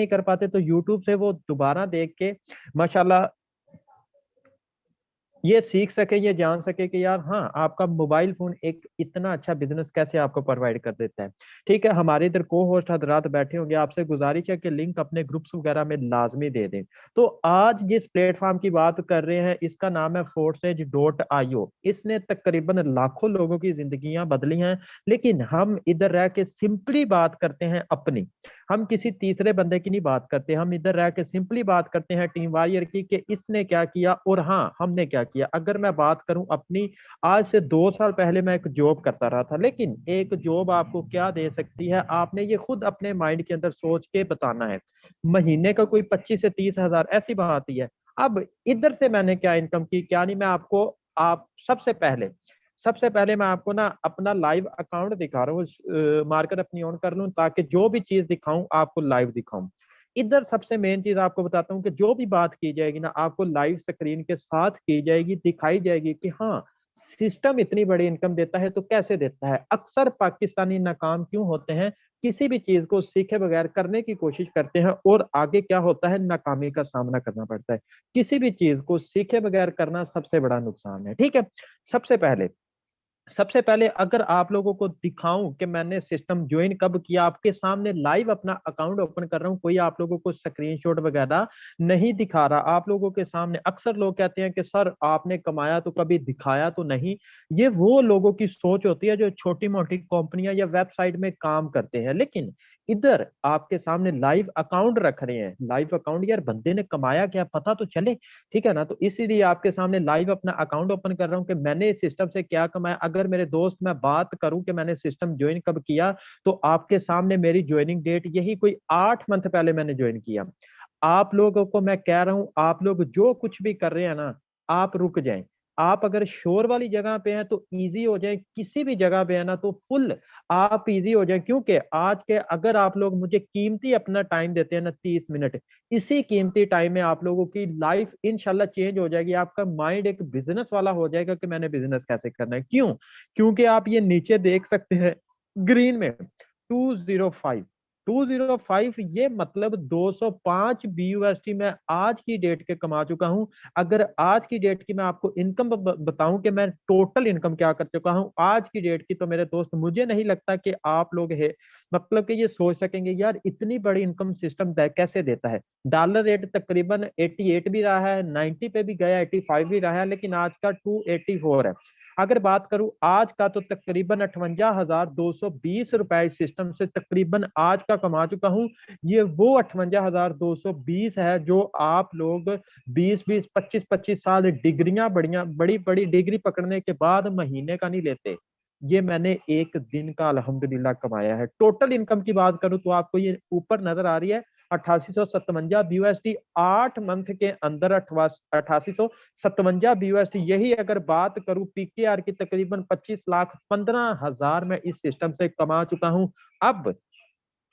नहीं कर पाते तो यूट्यूब से वो दोबारा देख के माशाल्लाह ये सीख सके, ये जान सके कि यार हाँ, आपका मोबाइल फोन एक इतना अच्छा बिजनेस कैसे आपको प्रोवाइड कर देता है। ठीक है, हमारे इधर को होस्ट हजरात बैठे होंगे, आपसे गुजारिश है कि लिंक अपने ग्रुप्स वगैरह में लाजमी दे दें। तो आज जिस प्लेटफॉर्म की बात कर रहे हैं इसका नाम है Forces.io। इसने तकरीबन लाखों लोगों की जिंदगियां बदली हैं। लेकिन हम इधर रह के सिंपली बात करते हैं अपनी, हम किसी तीसरे बंदे की नहीं बात करते, हम इधर रह के सिंपली बात करते हैं टीम वॉरियर की कि इसने क्या किया और हाँ हमने क्या किया। अगर मैं बात करूं अपनी, आज से 2 साल पहले मैं एक जॉब करता रहा था, लेकिन एक जॉब आपको क्या दे सकती है आपने ये खुद अपने माइंड के अंदर सोच के बताना है। महीने का कोई 25 से 30 हजार ऐसी बात ही है। अब इधर से मैंने क्या इनकम की क्या नहीं, मैं आपको आप सबसे पहले मैं आपको ना अपना लाइव अकाउंट दिखा रहा हूँ, मार्कर अपनी ऑन कर लूँ ताकि जो भी चीज दिखाऊं आपको लाइव दिखाऊं। इधर सबसे मेन चीज आपको बताता हूँ कि जो भी बात की जाएगी ना आपको लाइव स्क्रीन के साथ की जाएगी, दिखाई जाएगी कि हाँ सिस्टम इतनी बड़ी इनकम देता है तो कैसे देता है। अक्सर पाकिस्तानी नाकाम क्यों होते हैं, किसी भी चीज को सीखे बगैर करने की कोशिश करते हैं और आगे क्या होता है, नाकामी का सामना करना पड़ता है। किसी भी चीज को सीखे बगैर करना सबसे बड़ा नुकसान है। ठीक है, सबसे पहले सबसे पहले अगर आप लोगों को दिखाऊं कि मैंने सिस्टम ज्वाइन कब किया, आपके सामने लाइव अपना अकाउंट ओपन कर रहा हूं, कोई आप लोगों को स्क्रीनशॉट वगैरह नहीं दिखा रहा आप लोगों के सामने। अक्सर लोग कहते हैं कि सर आपने कमाया तो कभी दिखाया तो नहीं। ये वो लोगों की सोच होती है जो छोटी मोटी कंपनियां या वेबसाइट में काम करते हैं, लेकिन इधर आपके सामने लाइव अकाउंट रख रहे हैं। लाइव अकाउंट, यार बंदे ने कमाया क्या पता तो चले। ठीक है ना, तो इसीलिए आपके सामने लाइव अपना अकाउंट ओपन कर रहा हूँ कि मैंने इस सिस्टम से क्या कमाया। अगर मेरे दोस्त मैं बात करूं कि मैंने सिस्टम ज्वाइन कब किया, तो आपके सामने मेरी ज्वाइनिंग डेट यही कोई 8 मंथ पहले मैंने ज्वाइन किया। आप लोगों को मैं कह रहा हूं, आप लोग जो कुछ भी कर रहे हैं ना, आप रुक जाएं। आप अगर शोर वाली जगह पे हैं तो इजी हो जाए, किसी भी जगह पे है ना तो फुल आप इजी हो जाए। क्योंकि आज के अगर आप लोग मुझे कीमती अपना टाइम देते हैं ना 30 मिनट, इसी कीमती टाइम में आप लोगों की लाइफ इंशाल्लाह चेंज हो जाएगी। आपका माइंड एक बिजनेस वाला हो जाएगा कि मैंने बिजनेस कैसे करना है। क्यों? क्योंकि आप ये नीचे देख सकते हैं ग्रीन में 205 ये मतलब 205 BUSD मैं आज की डेट के कमा चुका हूं। अगर आज की डेट की मैं आपको इनकम बताऊं कि मैं टोटल इनकम क्या कर चुका हूं आज की डेट की, तो मेरे दोस्त मुझे नहीं लगता कि आप लोग है मतलब कि ये सोच सकेंगे यार इतनी बड़ी इनकम सिस्टम कैसे देता है। डॉलर रेट तकरीबन 88 भी रहा है, 90 पे भी गया, 85 भी रहा है, लेकिन आज का 284 है। अगर बात करूं आज का तो तकरीबन 58,220 रुपए इस सिस्टम से तकरीबन आज का कमा चुका हूं। ये वो 58,220 है जो आप लोग 20-20 25-25 साल डिग्रियां बढ़िया बड़ी बड़ी डिग्री पकड़ने के बाद महीने का नहीं लेते। ये मैंने एक दिन का अल्हम्दुलिल्लाह कमाया है। टोटल इनकम की बात करूं तो आपको ये ऊपर नजर आ रही है 8857 BUSD 8 मंथ के अंदर 8857 BUSD। यही अगर बात करूं PKR की तकरीबन 25,15,000 मैं इस सिस्टम से कमा चुका हूं।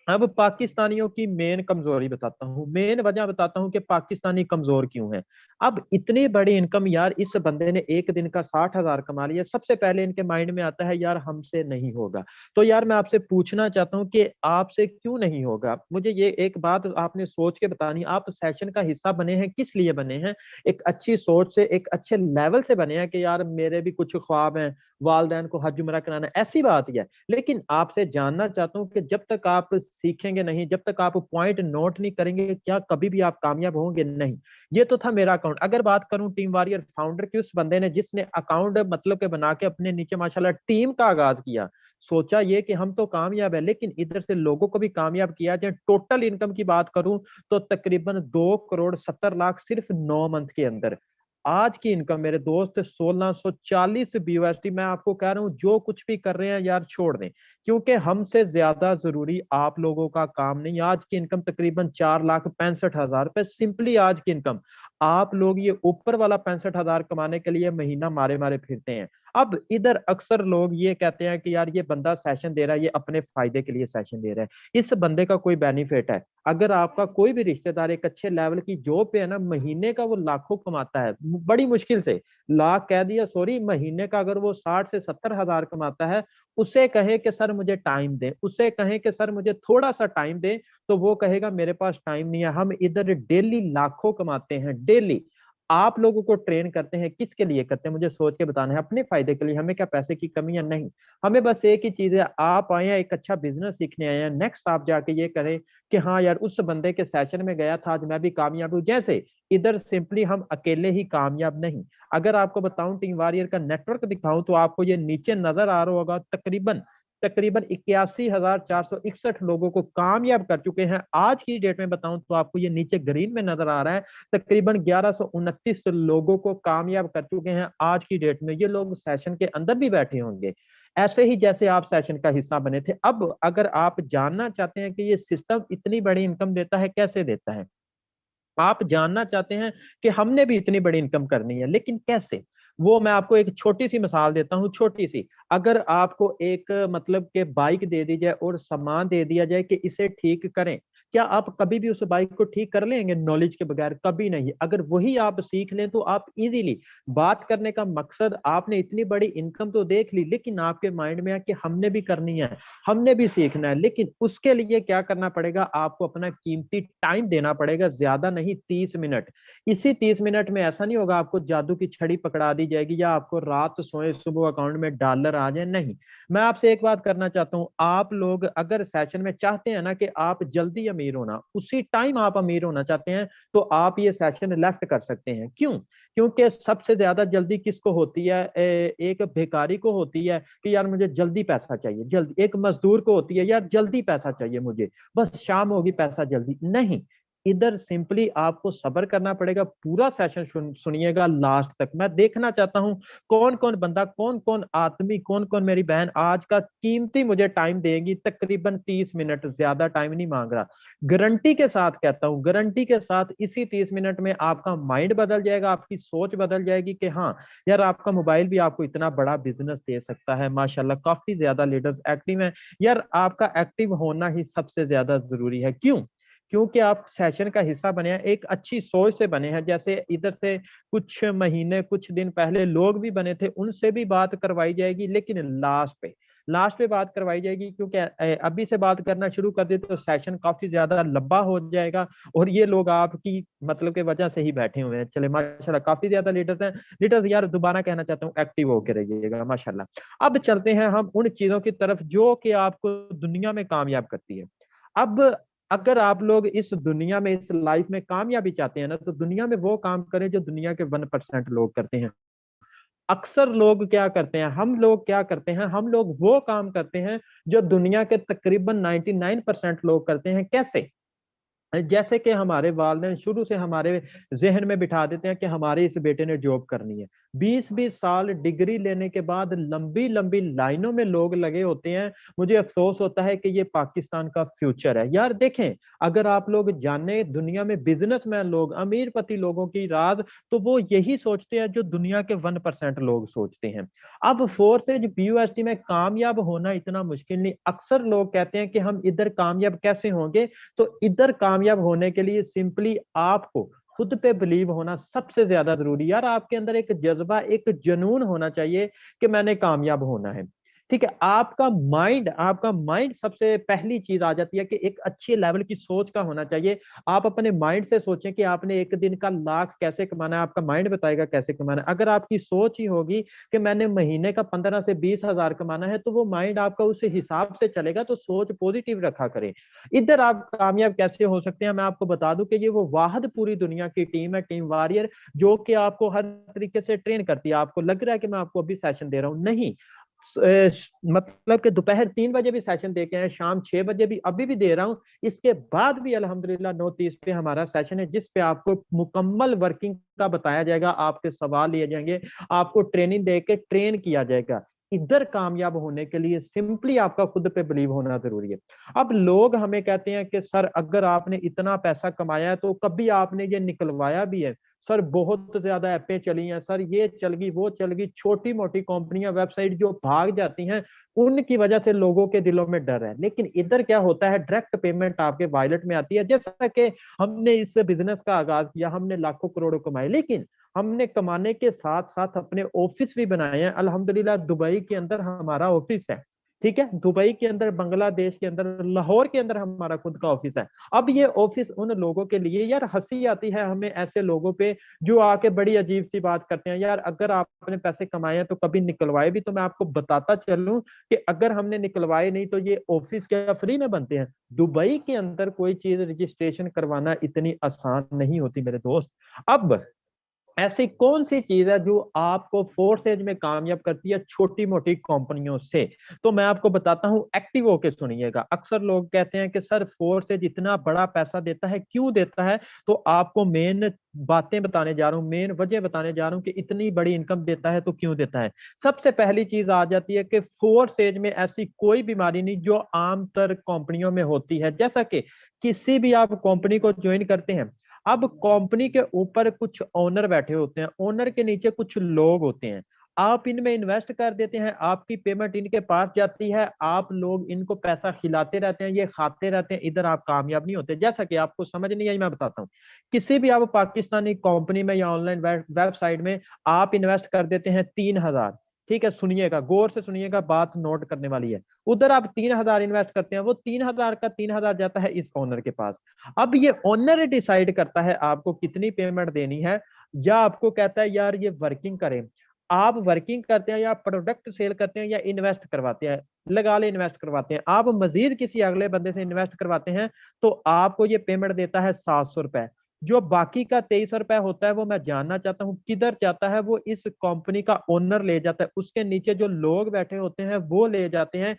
अब पाकिस्तानियों की मेन कमजोरी बताता हूँ, मेन वजह बताता हूँ कि पाकिस्तानी कमजोर क्यों है। अब इतनी बड़ी इनकम यार इस बंदे ने एक दिन का 60,000 कमा लिया, सबसे पहले इनके माइंड में आता है यार हमसे नहीं होगा। तो यार मैं आपसे पूछना चाहता हूँ कि आपसे क्यों नहीं होगा। मुझे ये एक बात आपने सोच के बतानी, आप सेशन का हिस्सा बने हैं किस लिए बने हैं, एक अच्छी सोच से एक अच्छे लेवल से बने हैं कि यार मेरे भी कुछ ख्वाब हैं, वालदैन को हज उमरा कराना, ऐसी बात ही है। लेकिन आपसे जानना चाहता हूँ कि जब तक आप सीखेंगे नहीं, जब तक आप पॉइंट नोट नहीं करेंगे, क्या कभी भी आप कामयाब होंगे नहीं। ये तो था मेरा अकाउंट। अगर बात करूं टीम वॉरियर फाउंडर की, उस बंदे ने जिसने अकाउंट मतलब के बना के अपने नीचे माशाल्लाह टीम का आगाज किया, सोचा ये कि हम तो कामयाब है, लेकिन इधर से लोगों को भी कामयाब किया। जब टोटल इनकम की बात करूं तो तकरीबन 2,70,00,000 सिर्फ 9 मंथ के अंदर। आज की इनकम मेरे दोस्त 1640 BUSD। मैं आपको कह रहा हूं जो कुछ भी कर रहे हैं यार छोड़ दें, क्योंकि हमसे ज्यादा जरूरी आप लोगों का काम नहीं। आज की इनकम तकरीबन 4,65,000 रुपए सिंपली आज की इनकम। आप लोग ये ऊपर वाला 65,000 कमाने के लिए महीना मारे मारे फिरते हैं। अब इधर अक्सर लोग ये कहते हैं कि यार ये बंदा सेशन दे रहा है, ये अपने फायदे के लिए सेशन दे रहा है। इस बंदे का कोई बेनिफिट है? अगर आपका कोई भी रिश्तेदार एक अच्छे लेवल की जॉब पे है ना, महीने का वो लाखों कमाता है, बड़ी मुश्किल से लाख कह दिया सॉरी, महीने का अगर वो 60 से 70 हजार कमाता है, उसे कहे कि सर मुझे टाइम दे, उसे कहे कि सर मुझे थोड़ा सा टाइम दे, तो वो कहेगा मेरे पास टाइम नहीं है। हम इधर डेली लाखों कमाते हैं डेली। आप लोगों को ट्रेन करते हैं, किसके लिए करते हैं मुझे सोच के बताना है, अपने फायदे के लिए। हमें क्या पैसे की कमी है? नहीं। हमें बस एक ही चीज है, आप आए हैं एक अच्छा बिजनेस सीखने आए हैं, नेक्स्ट आप जाके ये करें कि हाँ यार उस बंदे के सेशन में गया था, आज मैं भी कामयाब हूँ जैसे। इधर सिंपली हम अकेले ही कामयाब नहीं। अगर आपको बताऊं टीम वॉरियर का नेटवर्क दिखाऊं तो आपको ये नीचे नजर आ रहा होगा, तकरीबन तकरीबन 81,461 लोगों को कामयाब कर चुके हैं। आज की डेट में बताऊं तो आपको ये नीचे ग्रीन में नजर आ रहा है, तकरीबन 1129 लोगों को कामयाब कर चुके हैं आज की डेट में। ये लोग सेशन के अंदर भी बैठे होंगे ऐसे ही जैसे आप सेशन का हिस्सा बने थे। अब अगर आप जानना चाहते हैं कि ये सिस्टम इतनी बड़ी इनकम देता है, कैसे देता है, आप जानना चाहते हैं कि हमने भी इतनी बड़ी इनकम करनी है लेकिन कैसे, वो मैं आपको एक छोटी सी मिसाल देता हूँ, छोटी सी। अगर आपको एक मतलब के बाइक दे दी जाए और सामान दे दिया जाए कि इसे ठीक करें, क्या आप कभी भी उस बाइक को ठीक कर लेंगे नॉलेज के बगैर? कभी नहीं। अगर वही आप सीख लें तो आप इजीली, बात करने का मकसद, आपने इतनी बड़ी इनकम तो देख ली लेकिन आपके माइंड में है कि हमने भी करनी है, हमने भी सीखना है। लेकिन उसके लिए क्या करना पड़ेगा, आपको अपना कीमती टाइम देना पड़ेगा, ज्यादा नहीं, 30 मिनट। इसी 30 मिनट में ऐसा नहीं होगा आपको जादू की छड़ी पकड़ा दी जाएगी या आपको रात सोए सुबह अकाउंट में डॉलर आ जाए, नहीं। मैं आपसे एक बात करना चाहता हूं, आप लोग अगर सेशन में चाहते हैं ना कि आप जल्दी अमीर होना, उसी टाइम आप अमीर होना चाहते हैं, तो आप ये सेशन लेफ्ट कर सकते हैं। क्यों? क्योंकि सबसे ज्यादा जल्दी किसको होती है? एक भिखारी को होती है कि यार मुझे जल्दी पैसा चाहिए, जल्दी। एक मजदूर को होती है यार जल्दी पैसा चाहिए मुझे, बस शाम होगी पैसा जल्दी। नहीं, इधर सिंपली आपको सब्र करना पड़ेगा। पूरा सेशन सुनिएगा लास्ट तक। मैं देखना चाहता हूं कौन कौन बंदा, कौन कौन आदमी, कौन कौन मेरी बहन आज का कीमती मुझे टाइम देगी। तकरीबन 30 मिनट, ज्यादा टाइम नहीं मांग रहा, गारंटी के साथ कहता हूं, गारंटी के साथ। इसी 30 मिनट में आपका माइंड बदल जाएगा, आपकी सोच बदल जाएगी कि हाँ यार आपका मोबाइल भी आपको इतना बड़ा बिजनेस दे सकता है। माशाल्लाह काफी ज्यादा लीडर्स एक्टिव हैं। यार आपका एक्टिव होना ही सबसे ज्यादा जरूरी है। क्यों? क्योंकि आप सेशन का हिस्सा बने हैं, एक अच्छी सोच से बने हैं। जैसे इधर से कुछ महीने, कुछ दिन पहले लोग भी बने थे, उनसे भी बात करवाई जाएगी, लेकिन लास्ट पे बात करवाई जाएगी। क्योंकि अभी से बात करना शुरू कर दे तो सेशन काफी ज्यादा लंबा हो जाएगा और ये लोग आपकी मतलब के वजह से ही बैठे हुए हैं। चले माशाल्लाह काफी ज्यादा लीडर्स हैं। लीडर्स यार दोबारा कहना चाहता हूँ एक्टिव होकर रहिएगा माशाल्लाह। अब चलते हैं हम उन चीजों की तरफ जो कि आपको दुनिया में कामयाब करती है। अब अगर आप लोग इस दुनिया में, इस लाइफ में कामयाबी चाहते हैं ना, तो दुनिया में वो काम करें जो दुनिया के 1% लोग करते हैं। अक्सर लोग क्या करते हैं, हम लोग क्या करते हैं, हम लोग वो काम करते हैं जो दुनिया के तकरीबन 99% लोग करते हैं। कैसे? जैसे कि हमारे वालिदैन शुरू से हमारे जहन में बिठा देते हैं कि हमारे इस बेटे ने जॉब करनी है। 20-20 साल डिग्री लेने के बाद लंबी लंबी लाइनों में लोग लगे होते हैं। मुझे अफसोस होता है कि ये पाकिस्तान का फ्यूचर है। यार देखें, अगर आप लोग जाने दुनिया में बिजनेसमैन लोग, अमीरपति लोगों की राज, तो वो यही सोचते हैं जो दुनिया के 1% लोग सोचते हैं। अब फोर्सेज पीयूएसटी में कामयाब होना इतना मुश्किल नहीं। अक्सर लोग कहते हैं कि हम इधर कामयाब कैसे होंगे, तो इधर कामयाब होने के लिए सिंपली आपको खुद पे बिलीव होना सबसे ज्यादा जरूरी है। यार आपके अंदर एक जज्बा, एक जुनून होना चाहिए कि मैंने कामयाब होना है। ठीक है, आपका माइंड सबसे पहली चीज आ जाती है कि एक अच्छे लेवल की सोच का होना चाहिए। आप अपने माइंड से सोचें कि आपने एक दिन का लाख कैसे कमाना है, आपका माइंड बताएगा कैसे कमाना है। अगर आपकी सोच ही होगी कि मैंने महीने का 15 से 20 हजार कमाना है, तो वो माइंड आपका उस हिसाब से चलेगा। तो सोच पॉजिटिव रखा करें। इधर आप कामयाब कैसे हो सकते हैं, मैं आपको बता दूं कि ये वो वाहिद पूरी दुनिया की टीम है, टीम वॉरियर, जो कि आपको हर तरीके से ट्रेन करती है। आपको लग रहा है कि मैं आपको अभी सेशन दे रहा हूं, नहीं। मतलब कि दोपहर 3 बजे भी सेशन दे के हैं, शाम 6 बजे भी अभी भी दे रहा हूं। इसके बाद भी अल्हम्दुलिल्लाह 9:30 पे हमारा सेशन है, जिस पे आपको मुकम्मल वर्किंग का बताया जाएगा, आपके सवाल लिए जाएंगे, आपको ट्रेनिंग दे के ट्रेन किया जाएगा। इधर कामयाब होने के लिए सिंपली आपका खुद पे बिलीव होना जरूरी है। अब लोग हमें कहते हैं कि सर अगर आपने इतना पैसा कमाया है तो कभी आपने ये निकलवाया भी है? सर बहुत ज्यादा ऐपें चली हैं सर, ये चल गई वो चल गई, छोटी मोटी कंपनियां, वेबसाइट जो भाग जाती हैं, उनकी वजह से लोगों के दिलों में डर है। लेकिन इधर क्या होता है, डायरेक्ट पेमेंट आपके वॉलेट में आती है। जैसा कि हमने इस बिजनेस का आगाज किया, हमने लाखों करोड़ों कमाए, लेकिन हमने कमाने के साथ साथ अपने ऑफिस भी बनाए हैं। अल्हम्दुलिल्लाह दुबई के अंदर हमारा ऑफिस है। ठीक है, दुबई के अंदर, बांग्लादेश के अंदर, लाहौर के अंदर हमारा खुद का ऑफिस है। अब ये ऑफिस उन लोगों के लिए, यार हंसी आती है हमें ऐसे लोगों पे जो आके बड़ी अजीब सी बात करते हैं। यार अगर आपने पैसे कमाए हैं तो कभी निकलवाए भी, तो मैं आपको बताता चलूं कि अगर हमने निकलवाए नहीं तो ये ऑफिस क्या फ्री में बनते हैं? दुबई के अंदर कोई चीज रजिस्ट्रेशन करवाना इतनी आसान नहीं होती मेरे दोस्त। अब ऐसी कौन सी चीज है जो आपको फोर्थ एज में कामयाब करती है छोटी मोटी कंपनियों से? तो मैं आपको बताता हूं, एक्टिव होके सुनिएगा। अक्सर लोग कहते हैं कि सर फोर्थ एज इतना बड़ा पैसा देता है, क्यों देता है? तो आपको मेन बातें बताने जा रहा हूं, मेन वजह बताने जा रहा हूं कि इतनी बड़ी इनकम देता है तो क्यों देता है। सबसे पहली चीज आ जाती है कि फोर्थ एज में ऐसी कोई बीमारी नहीं जो आमतर कंपनियों में होती है। जैसा कि किसी भी आप कंपनी को ज्वाइन करते हैं, अब कंपनी के ऊपर कुछ ओनर बैठे होते हैं, ओनर के नीचे कुछ लोग होते हैं। आप इनमें इन्वेस्ट कर देते हैं, आपकी पेमेंट इनके पास जाती है, आप लोग इनको पैसा खिलाते रहते हैं, ये खाते रहते हैं, इधर आप कामयाब नहीं होते। जैसा कि आपको समझ नहीं आई, मैं बताता हूँ। किसी भी आप पाकिस्तानी कंपनी में या ऑनलाइन वेबसाइट में आप इन्वेस्ट कर देते हैं 3,000। ठीक है, सुनिएगा, गौर से सुनिएगा, बात नोट करने वाली है। उधर आप 3,000 इन्वेस्ट करते हैं, वो 3,000 का 3,000 जाता है इस ओनर के पास। अब ये ओनर डिसाइड करता है आपको कितनी पेमेंट देनी है, या आपको कहता है यार ये वर्किंग करें। आप वर्किंग करते हैं या प्रोडक्ट सेल करते हैं या इन्वेस्ट करवाते हैं, लगा ले इन्वेस्ट करवाते हैं, आप मजीद किसी अगले बंदे से इन्वेस्ट करवाते हैं, तो आपको ये पेमेंट देता है 700 रुपए। जो बाकी का 2300 रुपए होता है वो मैं जानना चाहता हूँ किधर जाता है? वो इस कंपनी का ओनर ले जाता है, उसके नीचे जो लोग बैठे होते हैं वो ले जाते हैं।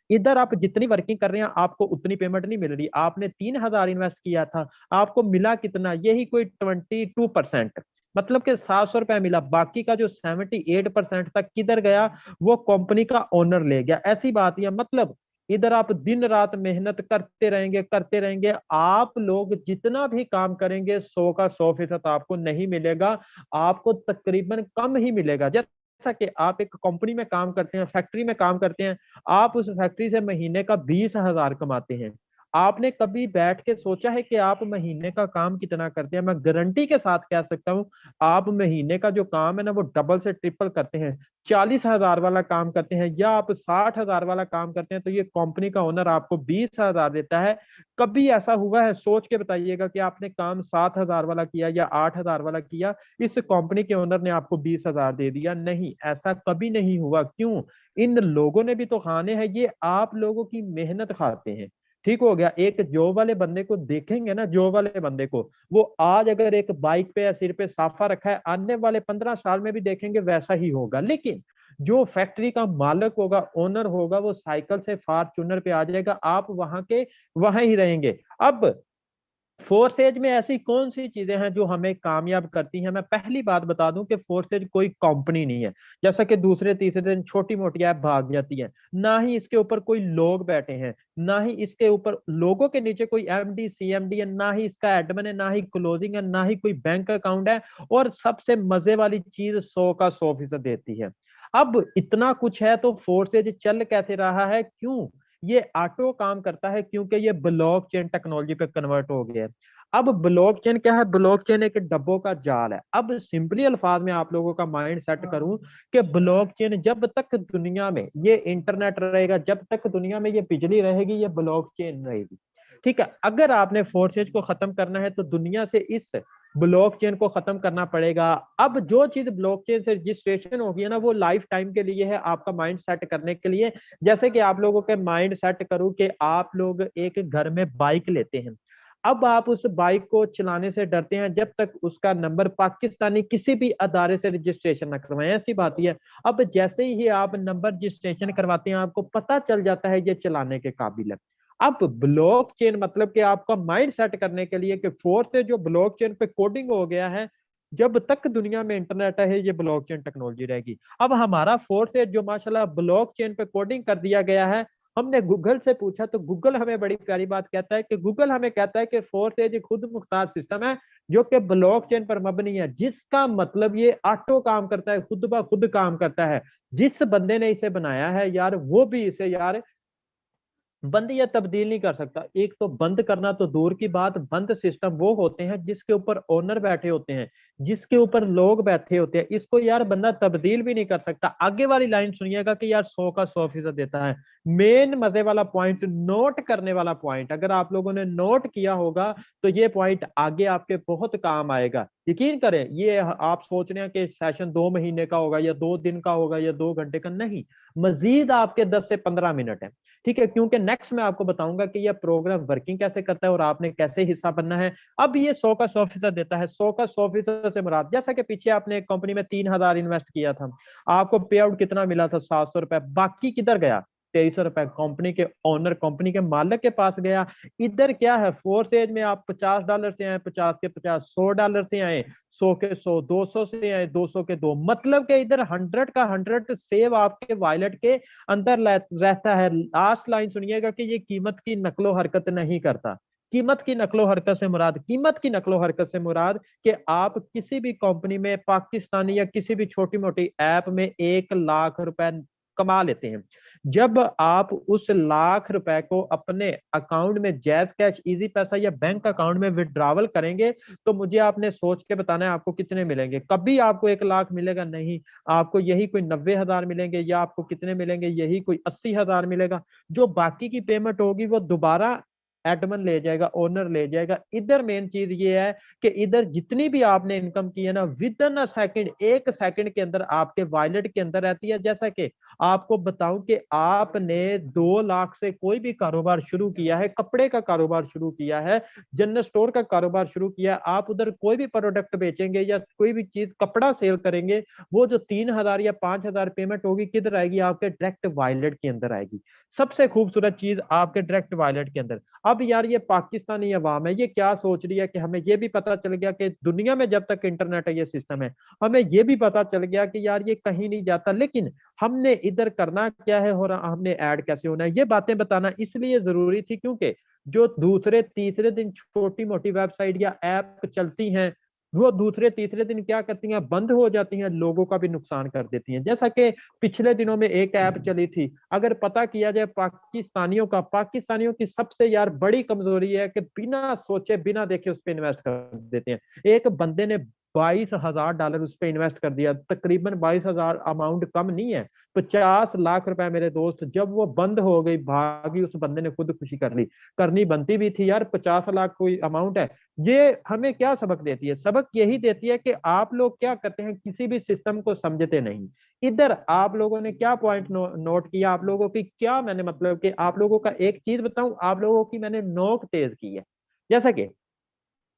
इधर आप जितनी वर्किंग कर रहे हैं आपको उतनी पेमेंट नहीं मिल रही। आपने 3,000 इन्वेस्ट किया था, आपको मिला कितना? यही कोई 22%। मतलब कि 700 रुपए मिला, बाकी का जो 78% तक किधर गया? वो कंपनी का ओनर ले गया। ऐसी बात है, मतलब इधर आप दिन रात मेहनत करते रहेंगे, करते रहेंगे, आप लोग जितना भी काम करेंगे 100 का 100% आपको नहीं मिलेगा, आपको तकरीबन कम ही मिलेगा। जैसा कि आप एक कंपनी में काम करते हैं, फैक्ट्री में काम करते हैं, आप उस फैक्ट्री से महीने का 20,000 कमाते हैं। आपने कभी बैठ के सोचा है कि आप महीने का काम कितना करते हैं? मैं गारंटी के साथ कह सकता हूं, आप महीने का जो काम है ना वो डबल से ट्रिपल करते हैं। 40,000 वाला काम करते हैं या आप 60,000 वाला काम करते हैं, तो ये कंपनी का ओनर आपको 20,000 देता है। कभी ऐसा हुआ है? सोच के बताइएगा कि आपने काम 7,000 वाला किया या 8,000 वाला किया, इस कंपनी के ओनर ने आपको 20,000 दे दिया? नहीं, ऐसा कभी नहीं हुआ। क्यों? इन लोगों ने भी तो खाने हैं, ये आप लोगों की मेहनत खाते हैं। ठीक हो गया। एक जॉब वाले बंदे को देखेंगे ना, जॉब वाले बंदे को, वो आज अगर एक बाइक पे या सिर पे साफा रखा है, आने वाले 15 साल में भी देखेंगे वैसा ही होगा। लेकिन जो फैक्ट्री का मालिक होगा, ओनर होगा, वो साइकिल से फॉर्च्यूनर पे आ जाएगा, आप वहां के वहां ही रहेंगे। अब फोर्थ एज में ऐसी कौन सी चीजें हैं जो हमें कामयाब करती हैं? मैं पहली बात बता दूं कि फोर्थ एज कोई कंपनी नहीं है, जैसा कि दूसरे तीसरे दिन छोटी मोटी ऐप भाग जाती है। ना ही इसके ऊपर कोई लोग बैठे हैं, ना ही इसके ऊपर लोगों के नीचे कोई एमडी सीएमडी है, ना ही इसका एडमिन है, ना ही क्लोजिंग है, ना ही कोई बैंक अकाउंट है। और सबसे मजे वाली चीज, 100 का 100% देती है। अब इतना कुछ है तो फोर्थ एज चल कैसे रहा है? क्यों? ये ऑटो काम करता है क्योंकि ये ब्लॉकचेन टेक्नोलॉजी पे कन्वर्ट हो गया है। अब ब्लॉकचेन क्या है? ब्लॉकचेन एक डब्बों का जाल है। अब सिंपली अल्फाज में आप लोगों का माइंड सेट करूं कि ब्लॉकचेन, जब तक दुनिया में ये इंटरनेट रहेगा, जब तक दुनिया में ये बिजली रहेगी, ये ब्लॉकचेन रहेगी। ठीक है, अगर आपने फोर्सेज को खत्म करना है तो दुनिया से इस ब्लॉकचेन को खत्म करना पड़ेगा। अब जो चीज ब्लॉकचेन से रजिस्ट्रेशन होगी है ना, वो लाइफ टाइम के लिए है, आपका माइंड सेट करने के लिए। जैसे कि आप लोगों के माइंड सेट करूं कि आप लोग एक घर में बाइक लेते हैं। अब आप उस बाइक को चलाने से डरते हैं जब तक उसका नंबर पाकिस्तानी किसी भी अदारे से रजिस्ट्रेशन ना करवाएं। ऐसी बात ही है। अब जैसे ही आप नंबर रजिस्ट्रेशन करवाते हैं, आपको पता चल जाता है ये चलाने के काबिल है। अब ब्लॉकचेन मतलब कि आपका माइंड सेट करने के लिए कि फोर्थ से जो ब्लॉकचेन पे कोडिंग हो गया है, जब तक दुनिया में इंटरनेट है ये ब्लॉकचेन टेक्नोलॉजी रहेगी। अब हमारा फोर्थ से जो माशाल्लाह ब्लॉकचेन पे कोडिंग कर दिया गया है, हमने गूगल से पूछा तो गूगल हमें बड़ी प्यारी बात कहता है कि गूगल हमें कहता है कि फोर्थ एज खुद मुख्तार सिस्टम है जो कि ब्लॉकचेन पर मबनी है, जिसका मतलब ये ऑटो काम करता है, खुद ब खुद काम करता है। जिस बंदे ने इसे बनाया है यार, वो भी इसे यार बंद या तब्दील नहीं कर सकता। एक तो बंद करना तो दूर की बात, बंद सिस्टम वो होते हैं जिसके ऊपर ओनर बैठे होते हैं, जिसके ऊपर लोग बैठे होते हैं, इसको यार बंदा तब्दील भी नहीं कर सकता। आगे वाली लाइन सुनिएगा कि यार 100 का 100% देता है। मेन मजे वाला पॉइंट, नोट करने वाला पॉइंट, अगर आप लोगों ने नोट किया होगा तो ये पॉइंट आगे आपके बहुत काम आएगा। यकीन करें, ये आप सोच रहे हैं कि सेशन 2 महीने का होगा या 2 दिन का होगा या 2 घंटे का, नहीं, मजीद आपके 10 से 15 मिनट है। ठीक है, क्योंकि नेक्स्ट मैं आपको बताऊंगा कि यह प्रोग्राम वर्किंग कैसे करता है और आपने कैसे हिस्सा बनना है। अब ये 100 का 100% देता है। 100 का 100% से मुराद, जैसा कि पीछे आपने एक कंपनी में 3,000 इन्वेस्ट किया था, आपको पे आउट कितना मिला था? 700 रुपए। बाकी किधर गया? 2300 रुपए कंपनी के ओनर, कंपनी के मालिक के पास गया। इधर क्या है, फोर्थ एज में आप $50 से आए, 50 के 50, $100 से आए, 100 के 100, 200 से आए, 200 के 2, मतलब कि इधर 100 का 100 सेव आपके वॉलेट के अंदर रहता है। लास्ट लाइन सुनिएगा कि ये कीमत की नकलो हरकत नहीं करता। कीमत की नकलो हरकत से मुराद, कीमत की नकलो हरकत से मुराद कि आप किसी भी कंपनी में, पाकिस्तानी या किसी भी छोटी मोटी ऐप में 1 लाख रुपए कमा लेते हैं। जब आप उस लाख रुपए को अपने अकाउंट में जैज कैश, इजी पैसा या बैंक अकाउंट में विड्रॉवल करेंगे, तो मुझे आपने सोच के बताना है आपको कितने मिलेंगे। कभी आपको 1 लाख मिलेगा नहीं, आपको यही कोई 90,000 मिलेंगे, या आपको कितने मिलेंगे, यही कोई 80,000 मिलेगा। जो बाकी की पेमेंट होगी वो दोबारा एडमन ले जाएगा, ओनर ले जाएगा। इधर मेन चीज ये है कि इधर जितनी भी आपने इनकम की है ना, with in a second, 1 second के अंदर आपके वॉलेट के अंदर रहती है। जैसा कि आपको बताऊं कि आपने 2 लाख से कोई भी कारोबार शुरू किया है, कपड़े का कारोबार शुरू किया है, जनरल स्टोर का कारोबार शुरू किया, आप उधर कोई भी प्रोडक्ट बेचेंगे या कोई भी चीज, कपड़ा सेल करेंगे, वो जो 3,000 या 5,000 पेमेंट होगी किधर आएगी? आपके डायरेक्ट वॉलेट के अंदर आएगी। सबसे खूबसूरत चीज आपके डायरेक्ट वॉलेट के अंदर। अब यार ये पाकिस्तानी अवाम है, ये क्या सोच रही है कि हमें ये भी पता चल गया कि दुनिया में जब तक इंटरनेट है, ये सिस्टम है, हमें ये भी पता चल गया कि यार ये कहीं नहीं जाता, लेकिन हमने इधर करना क्या है और हमने ऐड कैसे होना है, ये बातें बताना इसलिए जरूरी थी क्योंकि जो दूसरे तीसरे दिन छोटी मोटी वेबसाइट या ऐप चलती हैं, वो दूसरे तीसरे दिन क्या करती हैं? बंद हो जाती हैं, लोगों का भी नुकसान कर देती हैं। जैसा कि पिछले दिनों में एक ऐप चली थी, अगर पता किया जाए पाकिस्तानियों का, पाकिस्तानियों की सबसे यार बड़ी कमजोरी है कि बिना सोचे बिना देखे उस पर इन्वेस्ट कर देते हैं। एक बंदे ने $22,000 उस पर इन्वेस्ट कर दिया, तकरीबन 22,000 अमाउंट कम नहीं है, 50 लाख रुपए मेरे दोस्त। जब वो बंद हो गई, भागी, उस बंदे ने खुद खुशी कर ली। करनी बनती भी थी यार, 50 लाख कोई अमाउंट है। ये हमें क्या सबक देती है? सबक यही देती है कि आप लोग क्या करते हैं, किसी भी सिस्टम को समझते नहीं। इधर आप लोगों ने क्या पॉइंट नोट किया, आप लोगों की क्या, मैंने मतलब कि आप लोगों का एक चीज बताऊं, आप लोगों की मैंने नोक तेज की है। जैसा कि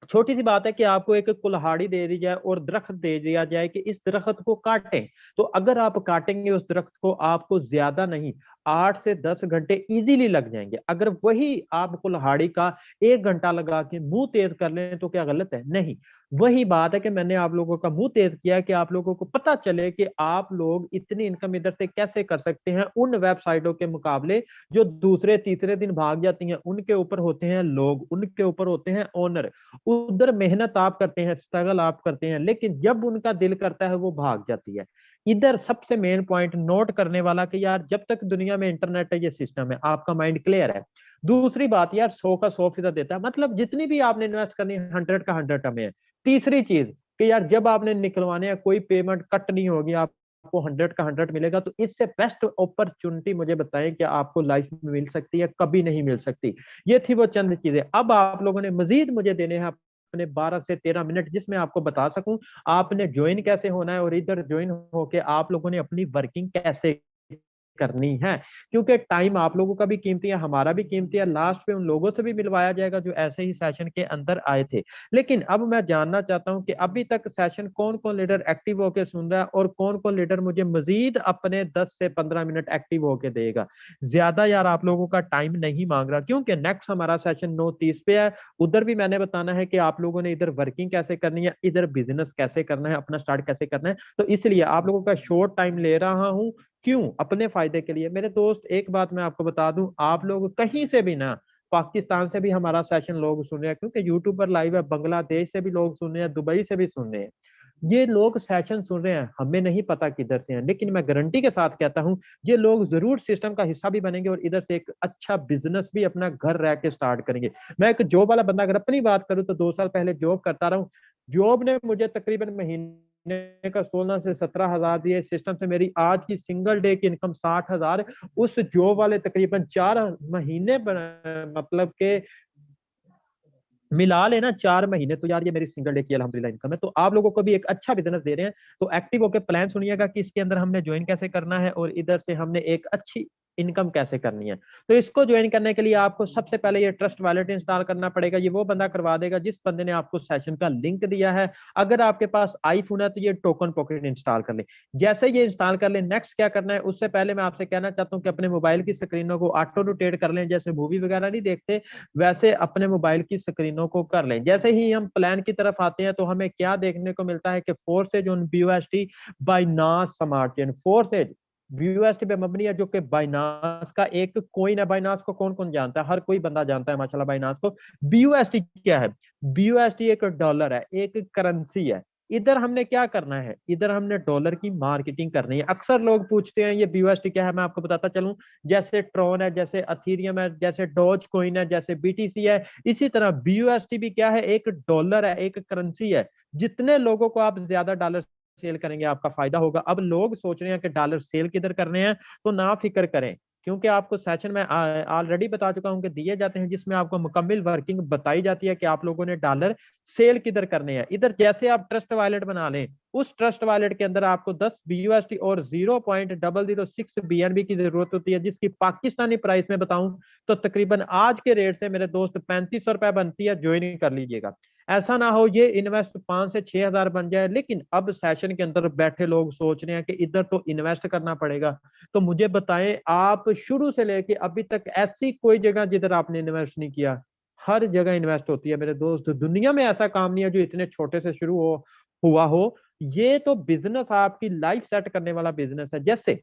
छोटी सी बात है कि आपको एक कुल्हाड़ी दे दी जाए और दरख्त दे दिया जाए कि इस दरख्त को काटें, तो अगर आप काटेंगे उस दरख्त को, आपको ज्यादा नहीं 8 से 10 घंटे इजीली लग जाएंगे। अगर वही आप कुल्हाड़ी का 1 घंटा लगा के मुंह तेज कर लें तो क्या गलत है? नहीं। वही बात है कि मैंने आप लोगों का मुंह तेज किया कि आप लोगों को पता चले कि आप लोग इतनी इनकम इधर से कैसे कर सकते हैं उन वेबसाइटों के मुकाबले जो दूसरे तीसरे दिन भाग जाती हैं। उनके ऊपर होते हैं लोग, उनके ऊपर होते हैं ओनर, उधर मेहनत आप करते हैं, स्ट्रगल आप करते हैं, लेकिन जब उनका दिल करता है वो भाग जाती है। इधर सबसे मेन पॉइंट नोट करने वाला कि यार जब तक दुनिया में इंटरनेट है, ये सिस्टम है, आपका माइंड क्लियर है। दूसरी बात यार, 100 का 100% देता है, मतलब जितनी भी आपने इन्वेस्ट करनी है 100 का 100 हमें है। तीसरी चीज कि यार जब आपने निकलवाने हैं, कोई पेमेंट कट नहीं होगी, आपको 100 का 100 मिलेगा। तो इससे बेस्ट अपॉर्चुनिटी मुझे बताएं कि आपको लाइफ में मिल सकती है? कभी नहीं मिल सकती। ये थी वो चंद चीजें। अब आप लोगों ने मजीद मुझे देने हैं अपने 12 से 13 मिनट, जिसमें आपको बता सकूं आपने ज्वाइन कैसे होना है और इधर ज्वाइन होके आप लोगों ने अपनी वर्किंग कैसे करनी है। क्योंकि टाइम आप लोगों का भी कीमती है, हमारा भी कीमती है। लास्ट पे उन लोगों से भी मिलवाया जाएगा जो ऐसे ही सेशन के अंदर आए थे। लेकिन अब मैं जानना चाहता हूं कि अभी तक सेशन कौन कौन लीडर एक्टिव होके सुन रहा है और कौन कौन लीडर मुझे मजीद अपने 10 से 15 मिनट एक्टिव होके देगा। ज्यादा यार आप लोगों का टाइम नहीं मांग रहा, क्योंकि नेक्स्ट हमारा सेशन 9:30 पे है। उधर भी मैंने बताना है कि आप लोगों ने इधर वर्किंग कैसे करनी है, इधर बिजनेस कैसे करना है, अपना स्टार्ट कैसे करना है। तो इसलिए आप लोगों का शॉर्ट टाइम ले रहा हूं। क्यों? अपने फायदे के लिए। मेरे दोस्त एक बात मैं आपको बता दूं, आप लोग कहीं से भी ना, पाकिस्तान से भी हमारा सेशन लोग सुन रहे हैं, क्योंकि यूट्यूब पर लाइव है, बांग्लादेश से भी लोग सुन रहे हैं, दुबई से भी सुन रहे हैं। ये लोग सेशन सुन रहे हैं, हमें नहीं पता किधर से हैं, लेकिन मैं गारंटी के साथ कहता हूं ये लोग जरूर सिस्टम का हिस्सा भी बनेंगे और इधर से एक अच्छा बिजनेस भी अपना घर रह के स्टार्ट करेंगे। मैं एक जॉब वाला बंदा अगर अपनी बात करूं तो 2 साल पहले जॉब करता रहा हूं, जॉब ने मुझे तकरीबन महीने का 16 से 17 हजार दिए, सिस्टम से मेरी आज की सिंगल डे की इनकम 60 हजार, उस जॉब वाले तकरीबन 4 महीने मतलब के मिला लेना 4 महीने, तो यार ये मेरी सिंगल डे की अल्हम्दुलिल्लाह इनकम है। तो आप लोगों को भी एक अच्छा बिजनेस दे रहे हैं, तो एक्टिव होकर प्लान सुनिएगा कि इसके अंदर हमने ज्वाइन कैसे करना है और इधर से हमने एक अच्छी इनकम कैसे करनी है। तो इसको ज्वाइन करने के लिए आपको सबसे पहले ये ट्रस्ट वॉलेट इंस्टॉल करना पड़ेगा। ये वो बंदा करवा देगा जिस बंदे ने आपको सेशन का लिंक दिया है। अगर आपके पास आईफोन है तो ये टोकन पॉकेट इंस्टॉल कर ले। जैसे ये इंस्टॉल कर ले, नेक्स्ट क्या करना है, उससे पहले मैं आपसे कहना चाहता हूँ कि अपने मोबाइल की स्क्रीनों को ऑटो रोटेट कर लें। जैसे मूवी वगैरह नहीं देखते, वैसे अपने मोबाइल की स्क्रीनों को कर लें। जैसे ही हम प्लान की तरफ आते हैं तो हमें क्या देखने को मिलता है कि forces on BUSD बाइनास smart chain, forces BUSD पे मबनी है, जो कि बाइनास का एक कोइन है। बाइनास को कौन कौन जानता है? हर कोई बंदा जानता है माशाल्लाह बाइनास को। BUSD क्या है? BUSD एक डॉलर है, एक करेंसी है। इधर हमने क्या करना है, इधर हमने डॉलर की मार्केटिंग करनी है। अक्सर लोग पूछते हैं ये BUSD क्या है, मैं आपको बताता चलूं। जैसे ट्रॉन है, जैसे अथीरियम है, जैसे डॉज कॉइन है, जैसे BTC है, इसी तरह BUSD भी क्या है, एक डॉलर है, एक करेंसी है। जितने लोगों को आप ज्यादा डॉलर सेल करेंगे आपका फायदा होगा। अब लोग सोच रहे हैं कि डॉलर सेल किधर करने हैं, तो ना फिक्र करें, क्योंकि आपको सेशन में ऑलरेडी बता चुका हूं कि दिए जाते हैं, जिसमें आपको मुकम्मल वर्किंग बताई जाती है कि आप लोगों ने डॉलर सेल किधर करने हैं। इधर जैसे आप ट्रस्ट वॉलेट बना लें, उस ट्रस्ट वॉलेट के अंदर आपको 10 BUSD और 0.006 BNB की जरूरत होती है, जिसकी पाकिस्तानी प्राइस में बताऊं तो तकरीबन आज के रेट से मेरे दोस्त 3500 रुपए बनती है। ज्वाइन कर लीजिएगा। ऐसा ना हो ये इन्वेस्ट 5 से 6 हजार बन जाए, लेकिन अब सेशन के अंदर बैठे लोग सोच रहे हैं कि इधर तो इन्वेस्ट करना पड़ेगा। तो मुझे बताएं, आप शुरू से लेके अभी तक ऐसी कोई जगह जिधर आपने इन्वेस्ट नहीं किया? हर जगह इन्वेस्ट होती है मेरे दोस्त। दुनिया में ऐसा काम नहीं है जो इतने छोटे से शुरू हो हुआ हो। ये तो बिजनेस आपकी लाइफ सेट करने वाला बिजनेस है। जैसे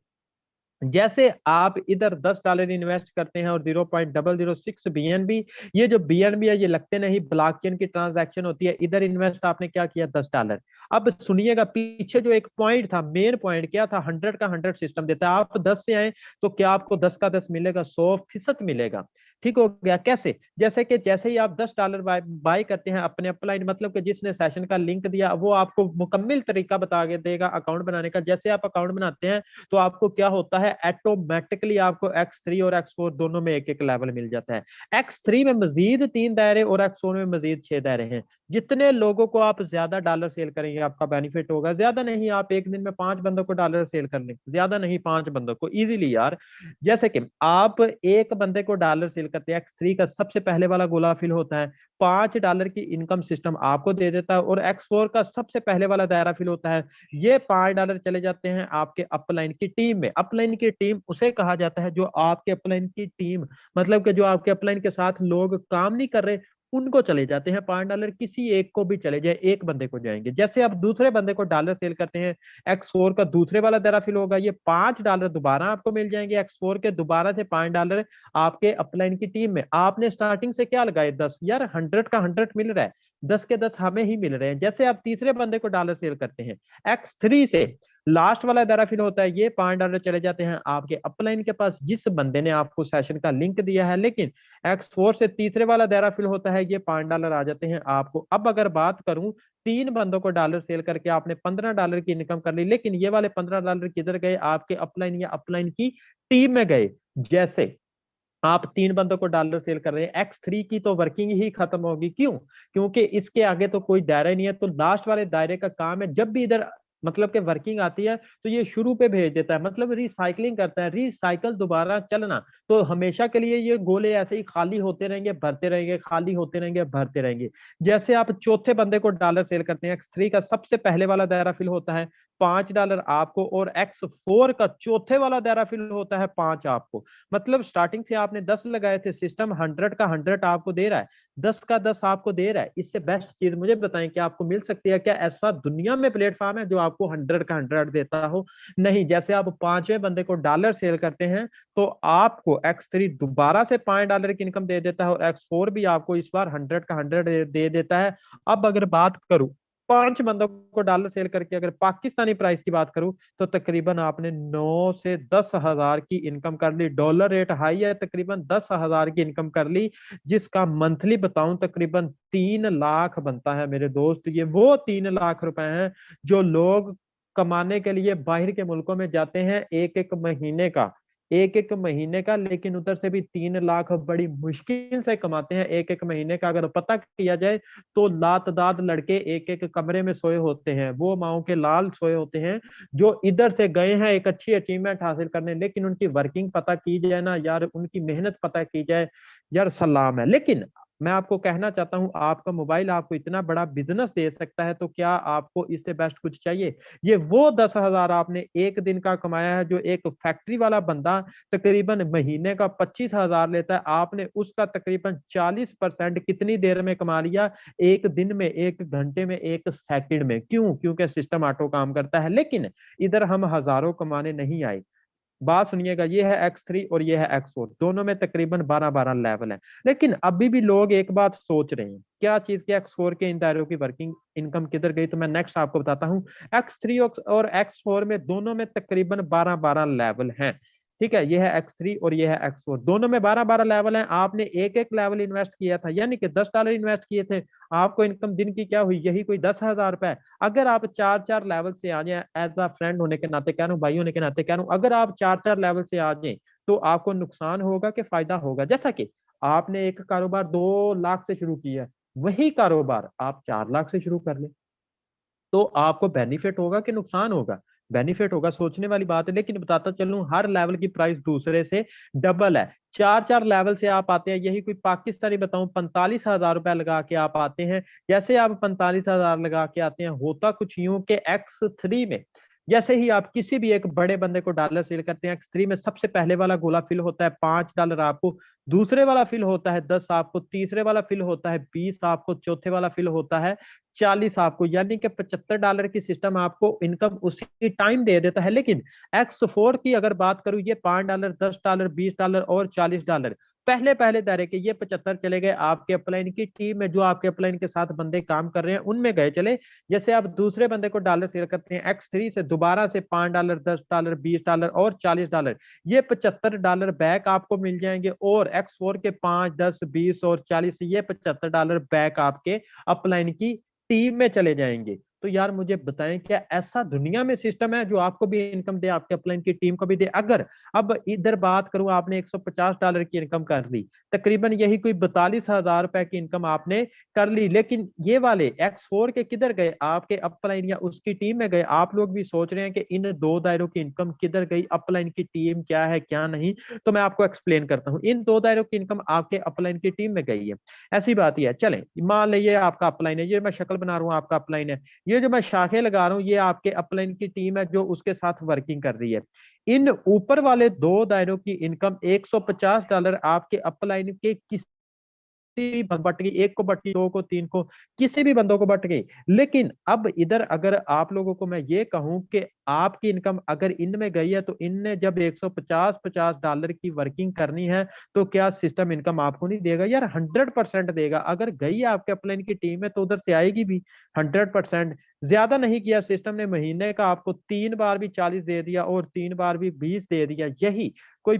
जैसे आप इधर $10 इन्वेस्ट करते हैं और 0.006 BNB, ये जो BNB है ये लगते नहीं, ब्लॉकचेन की ट्रांजैक्शन होती है। इधर इन्वेस्ट आपने क्या किया, $10। अब सुनिएगा, पीछे जो एक पॉइंट था, मेन पॉइंट क्या था, 100 का 100 सिस्टम देता है। आप 10 से आए तो क्या आपको 10 का 10 मिलेगा? 100% मिलेगा। ठीक हो गया। कैसे? जैसे कि जैसे ही आप $10 बाय करते हैं अपने अपलाइन, मतलब कि जिसने सेशन का लिंक दिया, वो आपको मुकम्मल तरीका बता के देगा अकाउंट बनाने का। जैसे आप अकाउंट बनाते हैं तो आपको क्या होता है, ऑटोमेटिकली आपको X3 और X4 दोनों में एक एक लेवल मिल जाता है। X3 में मजीद 3 दायरे और X4 में मजीद 6 दायरे हैं। जितने लोगों को आप ज्यादा डॉलर सेल करेंगे आपका बेनिफिट होगा। ज्यादा नहीं, आप एक दिन में 5 बंदों को डॉलर सेल कर लें, ज्यादा नहीं, 5 बंदों को इजीली यार। जैसे कि आप एक बंदे को डॉलर सेल करते हैं, X3 का सबसे पहले वाला गोला फिल होता है, $5 की इनकम सिस्टम आपको दे देता है। और X4 का सबसे पहले वाला दायरा फिल होता है, ये $5 चले जाते हैं आपके अपलाइन की टीम में। अपलाइन की टीम उसे कहा जाता है जो आपके अपलाइन की टीम, मतलब कि जो आपके अपलाइन के साथ लोग काम नहीं कर रहे, उनको चले जाते हैं $5। किसी एक को भी चले जाए, एक बंदे को जाएंगे। जैसे आप दूसरे बंदे को डॉलर सेल करते हैं, X4 का दूसरे वाला दायरा फिल होगा, ये $5 दोबारा आपको मिल जाएंगे। X4 के दोबारा से $5 आपके अपलाइन की टीम में। आपने स्टार्टिंग से क्या लगाए, 10 यार, 100 का 100 मिल रहा है, 10 के 10 हमें ही मिल रहे हैं। जैसे आप तीसरे बंदे को डॉलर सेल करते हैं, X3 से लास्ट वाला दायरा फिल होता है, ये $5 चले जाते हैं आपके अपलाइन के पास, जिस बंदे ने आपको सेशन का लिंक दिया है। लेकिन X4 से तीसरे वाला दायरा फिल होता है, ये $5 आ जाते हैं आपको। अब अगर बात करूं, 3 बंदों को डॉलर सेल करके आपने $15 की इनकम कर ली, लेकिन ये वाले $15 किधर गए, आपके अपलाइन या अपलाइन की टीम में गए। जैसे आप 3 बंदों को डॉलर सेल कर रहे हैं, X3 की तो वर्किंग ही खत्म होगी। क्यों? क्योंकि इसके आगे तो कोई दायरा ही नहीं है। तो लास्ट वाले दायरे का काम है, जब भी इधर मतलब कि वर्किंग आती है तो ये शुरू पे भेज देता है, मतलब रिसाइकलिंग करता है, रिसाइकल दोबारा चलना। तो हमेशा के लिए ये गोले ऐसे ही खाली होते रहेंगे, भरते रहेंगे, खाली होते रहेंगे, भरते रहेंगे। जैसे आप चौथे बंदे को डॉलर सेल करते हैं, X3 का सबसे पहले वाला दायरा फिल होता है, $5 आपको। और X4 का चौथे वाला दायरा फिल होता है, 5 आपको। मतलब स्टार्टिंग से आपने 10 लगाए थे, सिस्टम 100 का 100 आपको दे रहा है, 10 का 10 आपको दे रहा है। इससे बेस्ट चीज मुझे बताएं कि आपको मिल सकती है क्या? ऐसा दुनिया में प्लेटफॉर्म है जो आपको 100 का 100 देता हो? नहीं। जैसे आप पांचवें बंदे को डॉलर सेल करते हैं तो आपको X3 दोबारा से $5 की इनकम दे देता है, और X4 भी आपको इस बार 100 का 100 दे देता है। अब अगर बात करूं 5 बंदों को डॉलर सेल करके अगर पाकिस्तानी प्राइस की बात करूं तो तकरीबन आपने 9 से 10 हजार की इनकम कर ली। डॉलर रेट हाई है, तकरीबन 10 हजार की इनकम कर ली, जिसका मंथली बताऊं तकरीबन 3 लाख बनता है मेरे दोस्त। ये वो 3 लाख रुपए हैं जो लोग कमाने के लिए बाहर के मुल्कों में जाते हैं एक एक महीने का, एक एक महीने का, लेकिन उधर से भी 3 लाख बड़ी मुश्किल से कमाते हैं एक एक महीने का। अगर पता किया जाए तो लातदाद लड़के एक एक कमरे में सोए होते हैं, वो माओ के लाल सोए होते हैं जो इधर से गए हैं एक अच्छी अचीवमेंट हासिल करने, लेकिन उनकी वर्किंग पता की जाए ना यार, उनकी मेहनत पता की जाए यार, सलाम है। लेकिन मैं आपको कहना चाहता हूं, आपका मोबाइल आपको इतना बड़ा बिजनेस दे सकता है, तो क्या आपको इससे बेस्ट कुछ चाहिए? ये वो 10 हजार आपने एक दिन का कमाया है जो एक फैक्ट्री वाला बंदा तकरीबन महीने का 25 हजार लेता है, आपने उसका तकरीबन 40% कितनी देर में कमा लिया? एक दिन में, एक घंटे में, एक सेकंड में। क्यों? क्योंकि सिस्टम ऑटो काम करता है। लेकिन इधर हम हजारों कमाने नहीं आए। बात सुनिएगा, ये है X3 और ये है X4, दोनों में तकरीबन 12-12 लेवल है। लेकिन अभी भी लोग एक बात सोच रहे हैं, क्या चीज के X4 के इन दायरों की वर्किंग इनकम किधर गई? तो मैं नेक्स्ट आपको बताता हूँ। X3 और X4 में दोनों में तकरीबन 12-12 लेवल हैं। ठीक है, ये है X3 और ये है X4, दोनों में 12-12 लेवल हैं। आपने एक एक लेवल इन्वेस्ट किया था, यानी कि $10 इन्वेस्ट किए थे, आपको इनकम दिन की क्या हुई? यही कोई 10 हजार रुपए। अगर आप चार चार लेवल से आ जाए, एज अ फ्रेंड होने के नाते कह रहा हूँ, भाई होने के नाते कह रहा हूँ, अगर आप चार चार लेवल से आ जाए तो आपको नुकसान होगा कि फायदा होगा? जैसा कि आपने एक कारोबार 2 लाख से शुरू किया है, वही कारोबार आप 4 लाख से शुरू कर ले, तो आपको बेनिफिट होगा कि नुकसान होगा? बेनिफिट होगा। सोचने वाली बात है। लेकिन बताता चलूं, हर लेवल की प्राइस दूसरे से डबल है। चार चार लेवल से आप आते हैं, यही कोई पाकिस्तानी बताऊं 45 हजार रुपए लगा के आप आते हैं। जैसे आप 45 हजार लगा के आते हैं, होता कुछ यूं के X3 में जैसे ही आप किसी भी एक बड़े बंदे को डॉलर सेल करते हैं, X3 में सबसे पहले वाला गोला फिल होता है $5 आपको, दूसरे वाला फिल होता है 10 आपको, तीसरे वाला फिल होता है 20 आपको, चौथे वाला फिल होता है 40 आपको, यानी कि $75 की सिस्टम आपको इनकम उसी टाइम दे देता है। लेकिन X4 की अगर बात करूं, ये $5, $10, $20 और $40, पहले पहले दायरे के ये 75 चले गए आपके अपलाइन की टीम में, जो आपके अपलाइन के साथ बंदे काम कर रहे हैं उनमें गए चले। जैसे आप दूसरे बंदे को डॉलर सेल करते हैं X3 से, दोबारा से $5, $10, $20 और $40, ये $75 बैक आपको मिल जाएंगे। और X4 के 5, 10, 20 और 40, ये $75 बैक आपके अपलाइन की टीम में चले जाएंगे। तो यार मुझे बताएं, क्या ऐसा दुनिया में सिस्टम है जो आपको भी इनकम दे, आपके अपलाइन की टीम को भी दे? अगर अब इधर बात करूं, आपने $150 की इनकम कर ली, तकरीबन यही कोई 42 हजार रुपए की इनकम आपने कर ली। लेकिन ये वाले X4 के किधर गए? आपके अपलाइन या उसकी टीम में गए? आप लोग भी सोच रहे हैं कि इन दो दायरों की इनकम किधर गई, अपलाइन की टीम क्या है क्या नहीं। तो मैं आपको एक्सप्लेन करता हूँ। इन दो दायरों की इनकम आपके अपलाइन की टीम में गई है। ऐसी बात ही है। चलें, मान लीजिए आपका अपलाइन है, ये मैं शक्ल बना रहा हूँ, आपका अपलाइन है, ये जो मैं शाखे लगा रहा हूँ ये आपके अपलाइन की टीम है जो उसके साथ वर्किंग कर रही है। इन ऊपर वाले दो दायरों की इनकम $150 आपके अपलाइन के किसी भी बट गई, एक को बट गई, दो को, तीन को, किसी भी बंदों को बट गई। लेकिन अब इधर अगर आप लोगों को मैं ये कहूं कि आपकी इनकम अगर इनमें गई है, तो इनने जब 150-50 डॉलर की वर्किंग करनी है, तो क्या सिस्टम इनकम आपको नहीं देगा यार? 100% देगा। अगर गई आपके अपलाइन की टीम में तो उधर से आएगी भी 100%। ज्यादा नहीं किया सिस्टम ने, महीने का आपको 3 बार भी 40 दे दिया और 3 बार भी 20 दे दिया। यही कोई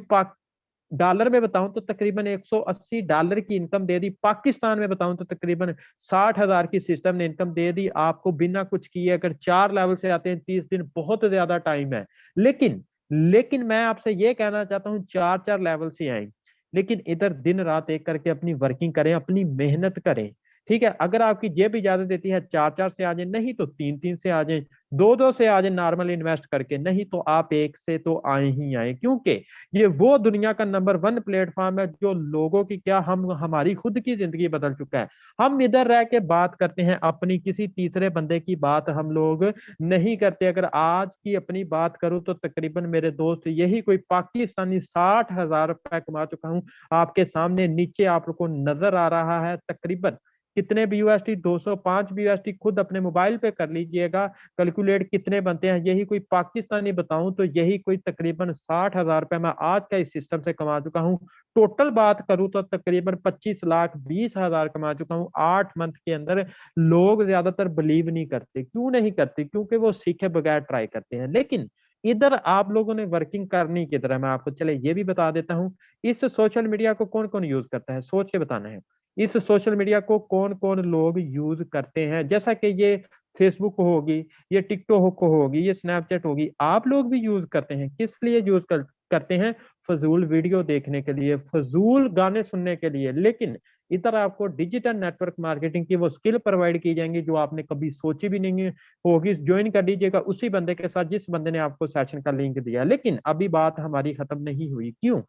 डॉलर में बताऊं तो तकरीबन $180 की इनकम दे दी। पाकिस्तान में बताऊं तो तकरीबन 60 हजार की सिस्टम ने इनकम दे दी आपको बिना कुछ किए। अगर 4 लेवल से आते हैं 30 दिन बहुत ज्यादा टाइम है। लेकिन लेकिन मैं आपसे ये कहना चाहता हूँ, चार चार लेवल से आए, लेकिन इधर दिन रात एक करके अपनी वर्किंग करें, अपनी मेहनत करें। ठीक है, अगर आपकी जेब इजाजत देती है चार चार से आ जाए, नहीं तो तीन तीन से आ जाए, दो दो से आ जाए नॉर्मल इन्वेस्ट करके, नहीं तो आप एक से तो आए ही आए। क्योंकि ये वो दुनिया का नंबर 1 प्लेटफॉर्म है जो लोगों की क्या, हम हमारी खुद की जिंदगी बदल चुका है। हम इधर रह के बात करते हैं, अपनी किसी तीसरे बंदे की बात हम लोग नहीं करते। अगर आज की अपनी बात करूं तो तकरीबन मेरे दोस्त यही कोई पाकिस्तानी 60 हजार रुपए कमा चुका हूं। आपके सामने नीचे आप लोग को नजर आ रहा है तकरीबन कितने BUSD, 205 BUSD खुद अपने मोबाइल पे कर लीजिएगा कैलकुलेट कितने बनते हैं। यही कोई पाकिस्तानी बताऊं तो यही कोई तकरीबन 60,000 रुपए मैं आज का इस सिस्टम से कमा चुका हूँ। टोटल बात करूं तो तकरीबन 25,20,000 कमा चुका हूँ 8 मंथ के अंदर। लोग ज्यादातर बिलीव नहीं करते, क्यों नहीं करते? क्योंकि वो सीखे बगैर ट्राई करते हैं। लेकिन इधर आप लोगों ने वर्किंग करनी की तरह मैं आपको चले ये भी बता देता हूँ। इस सोशल मीडिया को कौन कौन यूज करता है, सोच के बताना है। इस सोशल मीडिया को कौन कौन लोग यूज करते हैं, जैसा कि ये फेसबुक होगी, ये टिकटॉक होगी, ये स्नैपचैट होगी, आप लोग भी यूज करते हैं। किस लिए यूज करते हैं? फजूल वीडियो देखने के लिए, फजूल गाने सुनने के लिए। लेकिन इधर आपको डिजिटल नेटवर्क मार्केटिंग की वो स्किल प्रोवाइड की जाएंगी जो आपने कभी सोची भी नहीं होगी। ज्वाइन कर लीजिएगा उसी बंदे के साथ जिस बंदे ने आपको सेशन का लिंक दिया। लेकिन अभी बात हमारी खत्म नहीं हुई, क्यों?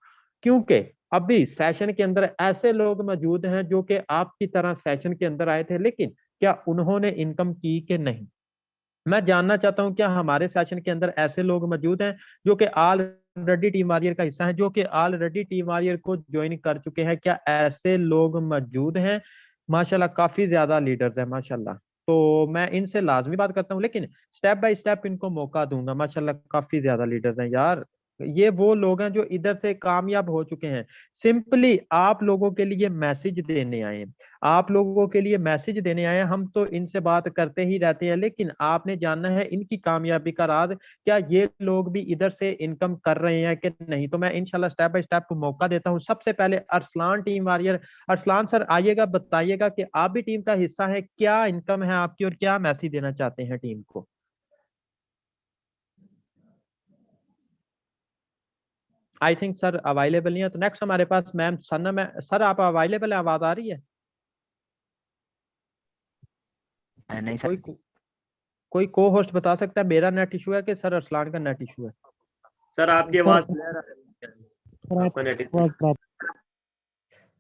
क्योंकि अभी सेशन के अंदर ऐसे लोग मौजूद हैं जो कि आपकी तरह सेशन के अंदर आए थे, लेकिन क्या उन्होंने इनकम की कि नहीं? मैं जानना चाहता हूं क्या हमारे सेशन के अंदर ऐसे लोग मौजूद हैं जो कि ऑलरेडी टीम वॉरियर का हिस्सा है, जो कि ऑलरेडी टीम वॉरियर को ज्वाइन कर चुके हैं? क्या ऐसे लोग मौजूद हैं? माशाल्लाह काफी ज्यादा लीडर्स हैं माशाल्लाह। तो मैं इनसे लाजमी बात करता हूँ, लेकिन स्टेप बाय स्टेप इनको मौका दूंगा। माशाल्लाह काफी ज्यादा लीडर्स हैं यार। ये वो लोग हैं जो इधर से कामयाब हो चुके हैं। सिंपली आप लोगों के लिए मैसेज देने आए हैं, आप लोगों के लिए मैसेज देने आए हैं। हम तो इनसे बात करते ही रहते हैं, लेकिन आपने जानना है इनकी कामयाबी का राज, क्या ये लोग भी इधर से इनकम कर रहे हैं कि नहीं। तो मैं इंशाल्लाह स्टेप बाय स्टेप मौका देता हूँ। सबसे पहले Arsalan team warrior, Arsalan sir आइएगा, बताइएगा कि आप भी टीम का हिस्सा है, क्या इनकम है आपकी और क्या मैसेज देना चाहते हैं टीम को। आई थिंक सर अवेलेबल नहीं है, तो नेक्स्ट हमारे पास मैम सनम है। सर आप अवेलेबल है, आवाज आ रही है? नहीं सर। कोई कोई को होस्ट बता सकता है मेरा नेट इशू है कि सर अरसलान का नेट इशू है? सर आपकी आवाज क्लियर आ रही है, आपका net.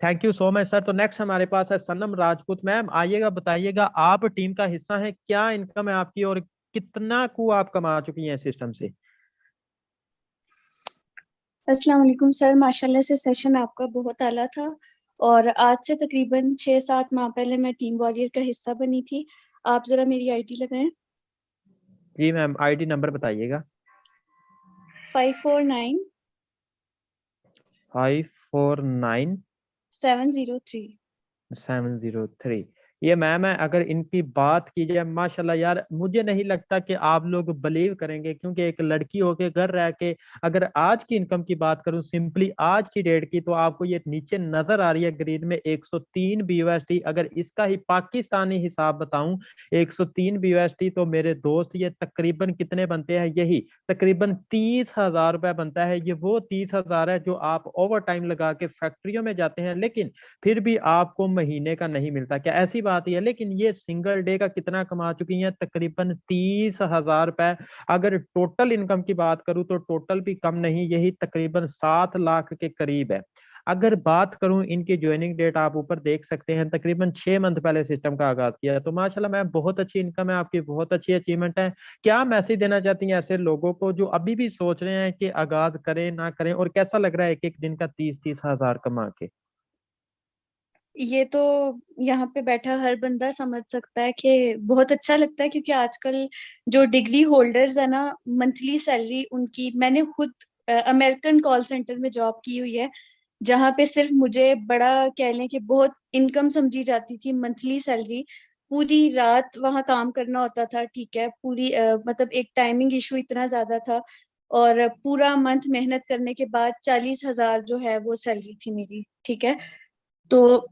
Thank you so much sir. तो नेक्स्ट हमारे पास है सनम राजपूत। मैम आइएगा, बताइएगा आप टीम का हिस्सा है, क्या इनकम है आपकी और कितना को आप कमा चुकी हैं सिस्टम से? अस्सलाम वालेकुम सर, माशाल्लाह से सेशन आपका बहुत आला था और आज से तकरीबन 6-7 माह पहले मैं टीम वॉरियर का हिस्सा बनी थी। आप जरा मेरी आईडी लगाएं। जी मैम आईडी नंबर बताइएगा। 549 549 703। 703। ये मैम है। अगर इनकी बात की जाए माशाल्लाह यार, मुझे नहीं लगता कि आप लोग बिलीव करेंगे, क्योंकि एक लड़की होके घर रह के अगर आज की इनकम की बात करूं सिंपली आज की डेट की, तो आपको ये नीचे नजर आ रही है ग्रीन में 103 BUSD। अगर इसका ही पाकिस्तानी हिसाब बताऊं 103 BUSD, तो मेरे दोस्त ये तकरीबन कितने बनते हैं? यही तकरीबन 30,000 रुपए बनता है। ये वो 30,000 है जो आप ओवर टाइम लगा के फैक्ट्रियों में जाते हैं, लेकिन फिर भी आपको महीने का नहीं मिलता। क्या ऐसी बात है? लेकिन ये सिंगल डे का कितना कमा चुकी हैं? तकरीबन 30,000 रुपए। अगर टोटल इनकम की बात करूं तो टोटल भी कम नहीं, यही तकरीबन 7 लाख के करीब है। अगर बात करूं इनकी ज्वाइनिंग डेट आप ऊपर देख सकते हैं, तकरीबन 6 मंथ पहले सिस्टम का आगाज किया। तो माशाल्लाह मैम बहुत अच्छी इनकम है आपकी, बहुत अच्छी अचीवमेंट है। क्या मैसेज देना चाहती हैं ऐसे लोगों को जो अभी भी सोच रहे हैं कि आगाज करें ना करें, और कैसा लग रहा है एक एक दिन का 30-30 हजार कमा के? ये तो यहाँ पे बैठा हर बंदा समझ सकता है कि बहुत अच्छा लगता है, क्योंकि आजकल जो डिग्री होल्डर्स है ना, मंथली सैलरी उनकी, मैंने खुद अमेरिकन कॉल सेंटर में जॉब की हुई है, जहाँ पे सिर्फ मुझे बड़ा कह लें कि बहुत इनकम समझी जाती थी मंथली सैलरी। पूरी रात वहाँ काम करना होता था, ठीक है, पूरी मतलब एक टाइमिंग इशू इतना ज्यादा था, और पूरा मंथ मेहनत करने के बाद 40,000 जो है वो सैलरी थी मेरी, ठीक है। तो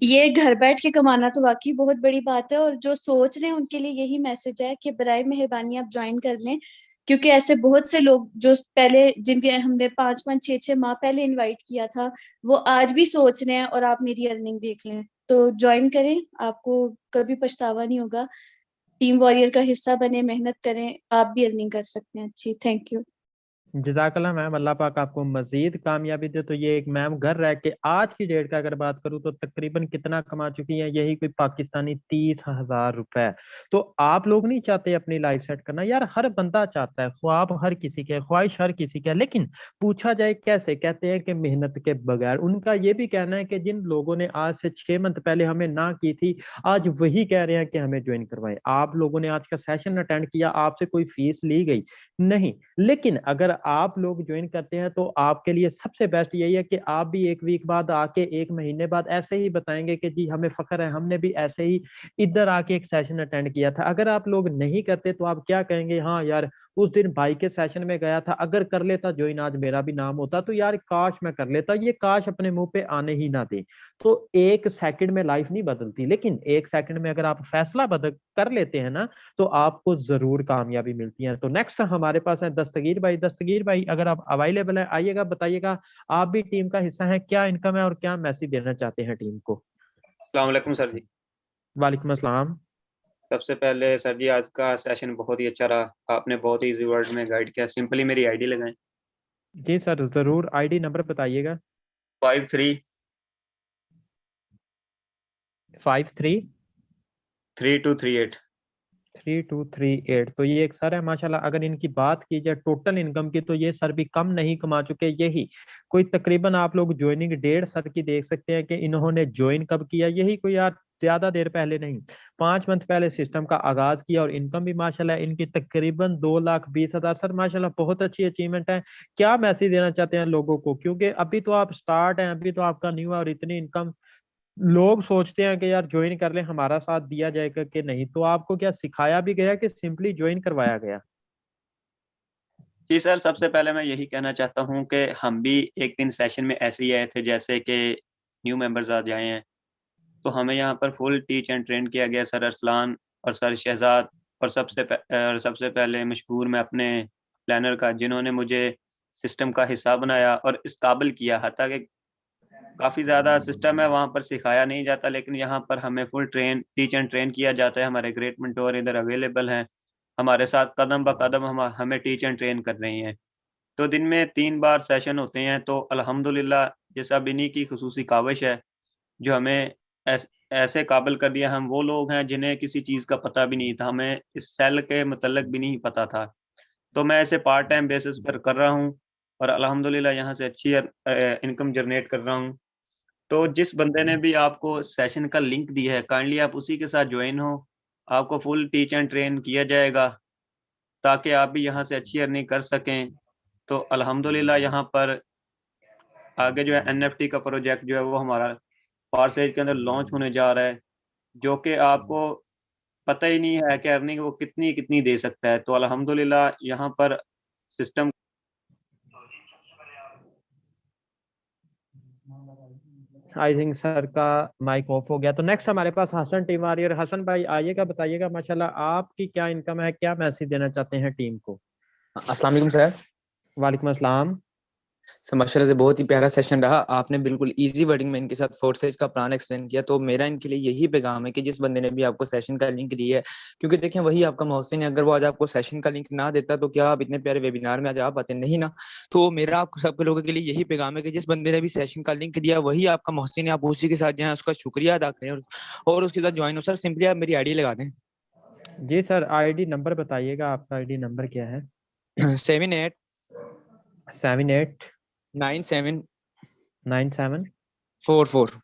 ये घर बैठ के कमाना तो वाकई बहुत बड़ी बात है, और जो सोच रहे हैं उनके लिए यही मैसेज है कि बराए मेहरबानी आप ज्वाइन कर लें, क्योंकि ऐसे बहुत से लोग जो पहले, जिनके हमने 5-5 6-6 माह पहले इनवाइट किया था, वो आज भी सोच रहे हैं, और आप मेरी अर्निंग देख लें। तो ज्वाइन करें, आपको कभी पछतावा नहीं होगा। टीम वॉरियर का हिस्सा बने, मेहनत करें, आप भी अर्निंग कर सकते हैं अच्छी। Thank you. जज़ाकल्लाह मैम, अल्लाह पाक आपको मजीद कामयाबी दे। तो ये एक मैम घर रह के आज की डेट का अगर बात करूँ तो तकरीबन कितना कमा चुकी हैं, यही कोई पाकिस्तानी 30,000 रुपए। तो आप लोग नहीं चाहते अपनी लाइफ सेट करना? यार हर बंदा चाहता है, ख्वाब हर किसी के, ख्वाहिश हर किसी के, लेकिन पूछा जाए कैसे, कहते हैं कि मेहनत के बगैर। उनका ये भी कहना है कि जिन लोगों ने आज से 6 मंथ पहले हमें ना की थी, आज वही कह रहे हैं कि हमें ज्वाइन करवाएं। आप लोगों ने आज का सेशन अटेंड किया, आपसे कोई फीस ली गई नहीं, लेकिन अगर आप लोग ज्वाइन करते हैं तो आपके लिए सबसे बेस्ट यही है कि आप भी एक वीक बाद आके, एक महीने बाद ऐसे ही बताएंगे कि जी हमें फख्र है, हमने भी ऐसे ही इधर आके एक सेशन अटेंड किया था। अगर आप लोग नहीं करते तो आप क्या कहेंगे, हाँ यार उस दिन भाई के सेशन में गया था, अगर कर लेता ज्वाइन आज मेरा भी नाम होता, तो यार काश मैं कर लेता। ये काश अपने मुंह पे आने ही ना दे। तो एक सेकंड में लाइफ नहीं बदलती, लेकिन एक सेकंड में अगर आप फैसला बदल कर लेते हैं ना, तो आपको जरूर कामयाबी मिलती है। तो नेक्स्ट हमारे पास है दस्तगीर भाई। दस्तगीर भाई अगर आप अवेलेबल हैं, आइएगा, बताइएगा आप भी टीम का हिस्सा हैं, क्या इनकम है और क्या मैसेज देना चाहते हैं टीम को। अस्सलाम वालेकुम सर जी। वालेकुम अस्सलाम। सबसे पहले सर जी, आज का सेशन बहुत ही अच्छा रहा। आपने बहुत ही इजी वर्ड में गाइड किया। सिंपली मेरी आईडी लगाएं। जी सर जरूर, आईडी नंबर बताइएगा। 53 53 3238। 3238। तो ये एक सर है माशाल्लाह। अगर इनकी बात की जाए टोटल इनकम की, तो ये सर भी कम नहीं कमा चुके। यही कोई तकरीबन आप लोग ज्वाइनिंग डेट सर की देख सकते हैं कि इन्होंने ज्वाइन कब किया, यही कोई यार ज्यादा देर पहले नहीं, 5 मंथ पहले सिस्टम का आगाज किया। और इनकम भी माशाल्लाह इनकी तकरीबन 2,20,000। सर माशाल्लाह बहुत अच्छी अचीवमेंट है। क्या मैसेज देना चाहते हैं लोगों को, क्योंकि अभी तो आप स्टार्ट हैं, अभी तो आपका न्यू है, और इतनी इनकम लोग सोचते हैं कि यार ज्वाइन कर ले, हमारा साथ दिया जाएगा कि नहीं। तो आपको क्या सिखाया भी गया कि सिंपली ज्वाइन करवाया गया? जी सर, सबसे पहले मैं यही कहना चाहता हूँ कि हम भी एक दिन सेशन में ऐसे ही आए थे जैसे कि न्यू मेंबर्स आ जाए हैं। तो हमें यहाँ पर फुल टीच एंड ट्रेन किया गया, सर अरसलान और सर शहजाद। और सबसे पहले मशहूर मैं अपने प्लानर का, जिन्होंने मुझे सिस्टम का हिस्सा बनाया और इस काबिल किया। हत्ता कि काफ़ी ज़्यादा सिस्टम है वहाँ पर सिखाया नहीं जाता, लेकिन यहाँ पर हमें फुल टीच एंड ट्रेन किया जाता है। हमारे ग्रेट मेंटोर इधर अवेलेबल हैं, हमारे साथ कदम ब कदम हमें टीच एंड ट्रेन कर रही हैं। तो दिन में 3 बार सेशन होते हैं। तो अल्हम्दुलिल्लाह, जैसा अब इन्हीं की खुसूसी काविश है जो हमें ऐसे काबिल कर दिया। हम वो लोग हैं जिन्हें किसी चीज़ का पता भी नहीं था, हमें इस सेल के मतलब भी नहीं पता था। तो मैं इसे पार्ट टाइम बेसिस पर कर रहा हूँ और अल्हम्दुलिल्लाह यहाँ से अच्छी इनकम जनरेट कर रहा हूँ। तो जिस बंदे ने भी आपको सेशन का लिंक दिया है, काइंडली आप उसी के साथ ज्वाइन हो। आपको फुल टीच एंड ट्रेन किया जाएगा ताकि आप भी यहाँ से अच्छी अर्निंग कर सकें। तो अल्हम्दुलिल्लाह यहाँ पर आगे जो है एनएफटी का प्रोजेक्ट जो है वो हमारा पार्सेज के अंदर लॉन्च होने जा रहा है, जो कि आपको पता ही नहीं है कि अर्निंग वो कितनी कितनी दे सकता है। तो अल्हम्दुलिल्लाह यहाँ पर सिस्टम। आई थिंक सर का माइक ऑफ हो गया। तो नेक्स्ट हमारे पास हसन टीम आ रही है। हसन भाई आइएगा, बताइएगा माशाल्लाह आपकी क्या इनकम है, क्या मैसेज देना चाहते हैं टीम को। अस्सलाम वालेकुम सर। वालेकुम अस्सलाम। सर माशाल्लाह से बहुत ही प्यारा सेशन रहा। आपने बिल्कुल इजी वर्डिंग में इनके साथ फोर्सेज का प्लान एक्सप्लेन किया। तो मेरा इनके लिए यही पैगाम है कि जिस बंदे ने भी आपको सेशन का लिंक दिया है, क्योंकि देखें वही आपका मोहसिन है, अगर वो आज आपको सेशन का लिंक ना देता तो क्या आप इतने प्यारे वेबिनार में आज आप आते नहीं ना। तो मेरा आप सबके लोगों के लिए यही पैगाम है कि जिस बंदे ने भी सेशन का लिंक दिया वही आपका मोहसिन है, आप उसी के साथ जाएं, उसका शुक्रिया अदा करें और उसके साथ ज्वाइन हो। सर सिंपली आप मेरी आईडी लगा दें। जी सर आईडी नंबर बताइएगा, आपका आईडी नंबर क्या है? 78 78 97 97 44।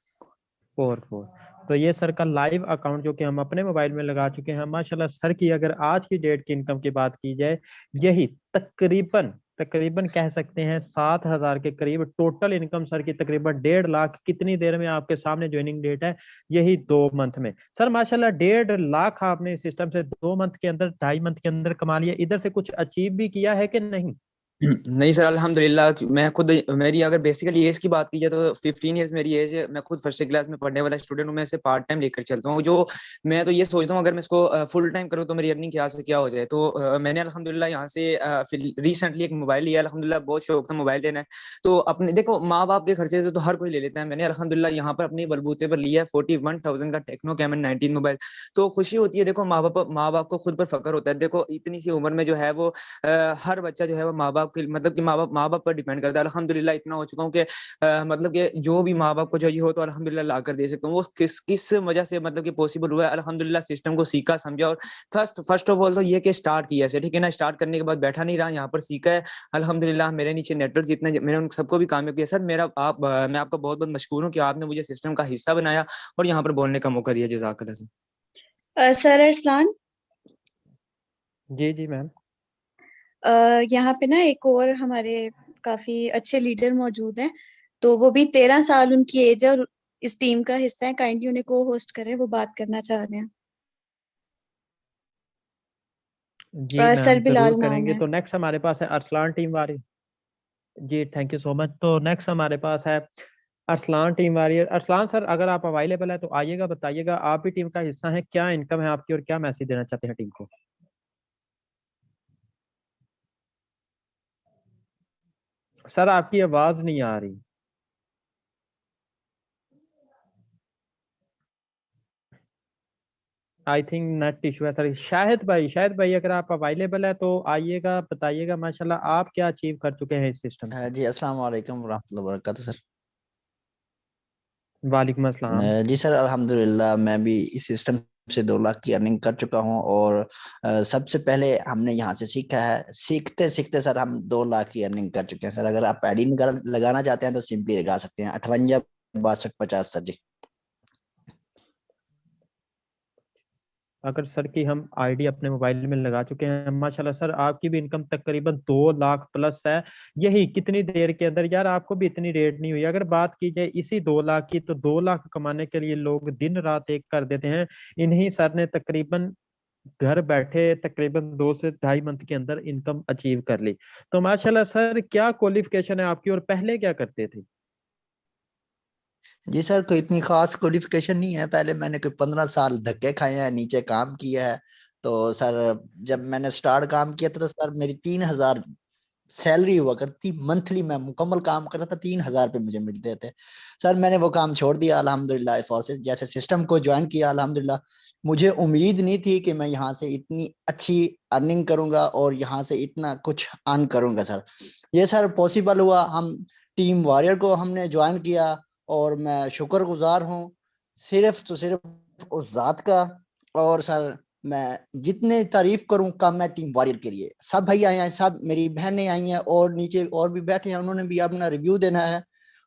44। तो ये सर का लाइव अकाउंट जो कि हम अपने मोबाइल में लगा चुके हैं माशाल्लाह। सर की अगर आज की डेट की इनकम की बात की जाए, यही तकरीबन तकरीबन कह सकते हैं 7,000 के करीब टोटल इनकम सर की, तकरीबन 1.5 लाख। कितनी देर में आपके सामने ज्वाइनिंग डेट है, यही 2 मंथ में। सर माशाल्लाह 1.5 लाख आपने इस सिस्टम से 2 मंथ के अंदर, 2.5 मंथ के अंदर कमा लिया। इधर से कुछ अचीव भी किया है कि नहीं? नहीं सर अल्हम्दुलिल्लाह। मैं खुद, मेरी अगर बेसिकली एज की बात की जाए तो 15 ईयर्स मेरी एज है। मैं खुद फर्स्ट क्लास में पढ़ने वाला स्टूडेंट हूँ। मैं इसे पार्ट टाइम लेकर चलता हूँ। जो मैं तो ये सोचता हूँ अगर मैं इसको फुल टाइम करूँ तो मेरी अर्निंग क्या से क्या हो जाए। तो मैंने अल्हम्दुलिल्लाह यहाँ से फिर रिसेंटली एक मोबाइल लिया। अल्हम्दुलिल्लाह बहुत शौक था मोबाइल लेना है। तो अपने देखो माँ बाप के खर्चे से तो हर कोई ले लेता है। मैंने अल्हम्दुलिल्लाह यहाँ पर अपने बलबूते पर लिया है 41,000 का टेक्नो कैमन 19 मोबाइल। तो खुशी होती है। देखो माँ बाप को खुद पर फख्र होता है। देखो इतनी सी उम्र में जो है वो हर बच्चा जो है वो माँ बाप बाप के मतलब कि माँ बाप पर डिपेंड करता है। अल्हम्दुलिल्लाह इतना हो चुका हूँ कि मतलब कि जो भी माँ बाप को चाहिए हो तो अल्हम्दुलिल्लाह ला कर दे सकता हूँ। वो किस वजह से मतलब कि पॉसिबल हुआ है, अल्हम्दुलिल्लाह सिस्टम को सीखा समझा और फर्स्ट ऑफ ऑल तो ये कि स्टार्ट किया ऐसे, ठीक है ना। स्टार्ट करने के बाद बैठा नहीं रहा, यहाँ पर सीखा है अल्हम्दुलिल्लाह। मेरे नीचे नेटवर्क जितने मैंने उन सबको भी कामयाब किया सर। मैं आपका बहुत बहुत मशकूर हूँ कि आपने मुझे सिस्टम का हिस्सा बनाया और यहाँ पर बोलने का मौका दिया। जज़ाकल्लाह सर। सर अरसलान, जी जी मैम। यहाँ पे ना एक और हमारे काफी अच्छे लीडर मौजूद हैं, तो वो भी 13 साल उनकी एज है और इस टीम का हिस्सा है। काइंडली उन्हें को होस्ट करें, वो बात करना चाह रहे हैं। जी सर मैम बिलाल जरूर नाम करेंगे। है। तो नेक्स्ट हमारे पास है अरसलान टीम वारी। जी थैंक यू सो मच। तो नेक्स्ट हमारे पास है Arsalan team warrior. Arsalan sir अगर आप अवेलेबल है तो आइएगा, बताइएगा आप भी टीम का हिस्सा हैं, क्या इनकम है आपकी और क्या मैसेज देना चाहते हैं टीम को। सर आपकी आवाज नहीं आ रही। आई थिंक नेट इशू है सर। शाहिद भाई अगर आप अवेलेबल है तो आइएगा, बताइएगा माशाल्लाह आप क्या अचीव कर चुके हैं इस सिस्टम से। जी अस्सलाम वालेकुम वरहमतुल्लाहि वबरकातुहू सर। वालेकुम अस्सलाम। जी सर अल्हम्दुलिल्लाह मैं भी इस सिस्टम से 2 लाख की अर्निंग कर चुका हूँ और सबसे पहले हमने यहाँ से सीखा है। सीखते सीखते सर हम 2 लाख की अर्निंग कर चुके हैं सर। अगर आप आईडी लगाना चाहते हैं तो सिंपली लगा सकते हैं 58 62 50 सर जी। अगर सर की हम आईडी अपने मोबाइल में लगा चुके हैं माशाल्लाह सर, आपकी भी इनकम तकरीबन 2 लाख प्लस है। यही कितनी देर के अंदर यार, आपको भी इतनी रेट नहीं हुई। अगर बात की जाए इसी 2 लाख की, तो 2 लाख कमाने के लिए लोग दिन रात एक कर देते हैं। इन्हीं सर ने तकरीबन घर बैठे तकरीबन 2 से ढाई मंथ के अंदर इनकम अचीव कर ली। तो माशाल्लाह सर, क्या क्वालिफिकेशन है आपकी और पहले क्या करते थे। जी सर कोई इतनी खास क्वालिफिकेशन नहीं है। पहले मैंने कोई 15 साल धक्के खाए हैं, नीचे काम किया है। तो सर जब मैंने स्टार्ट काम किया था तो सर मेरी 3,000 सैलरी हुआ करती मंथली। मैं मुकम्मल काम कर रहा था, 3,000 रुपये मुझे मिलते थे सर। मैंने वो काम छोड़ दिया अल्हम्दुलिल्लाह। फोर्सेस जैसे सिस्टम को ज्वाइन किया अल्हम्दुलिल्लाह। मुझे उम्मीद नहीं थी कि मैं यहाँ से इतनी अच्छी अर्निंग करूंगा और यहाँ से इतना कुछ अर्न करूंगा सर। ये सर पॉसिबल हुआ। हम टीम वॉरियर को हमने ज्वाइन किया और मैं शुक्रगुजार हूँ सिर्फ तो सिर्फ उस जात का। और सर मैं जितने तारीफ करूं कम है टीम वॉरियर के लिए। सब भाई आए हैं, सब मेरी बहनें आई हैं और नीचे और भी बैठे हैं, उन्होंने भी अपना रिव्यू देना है।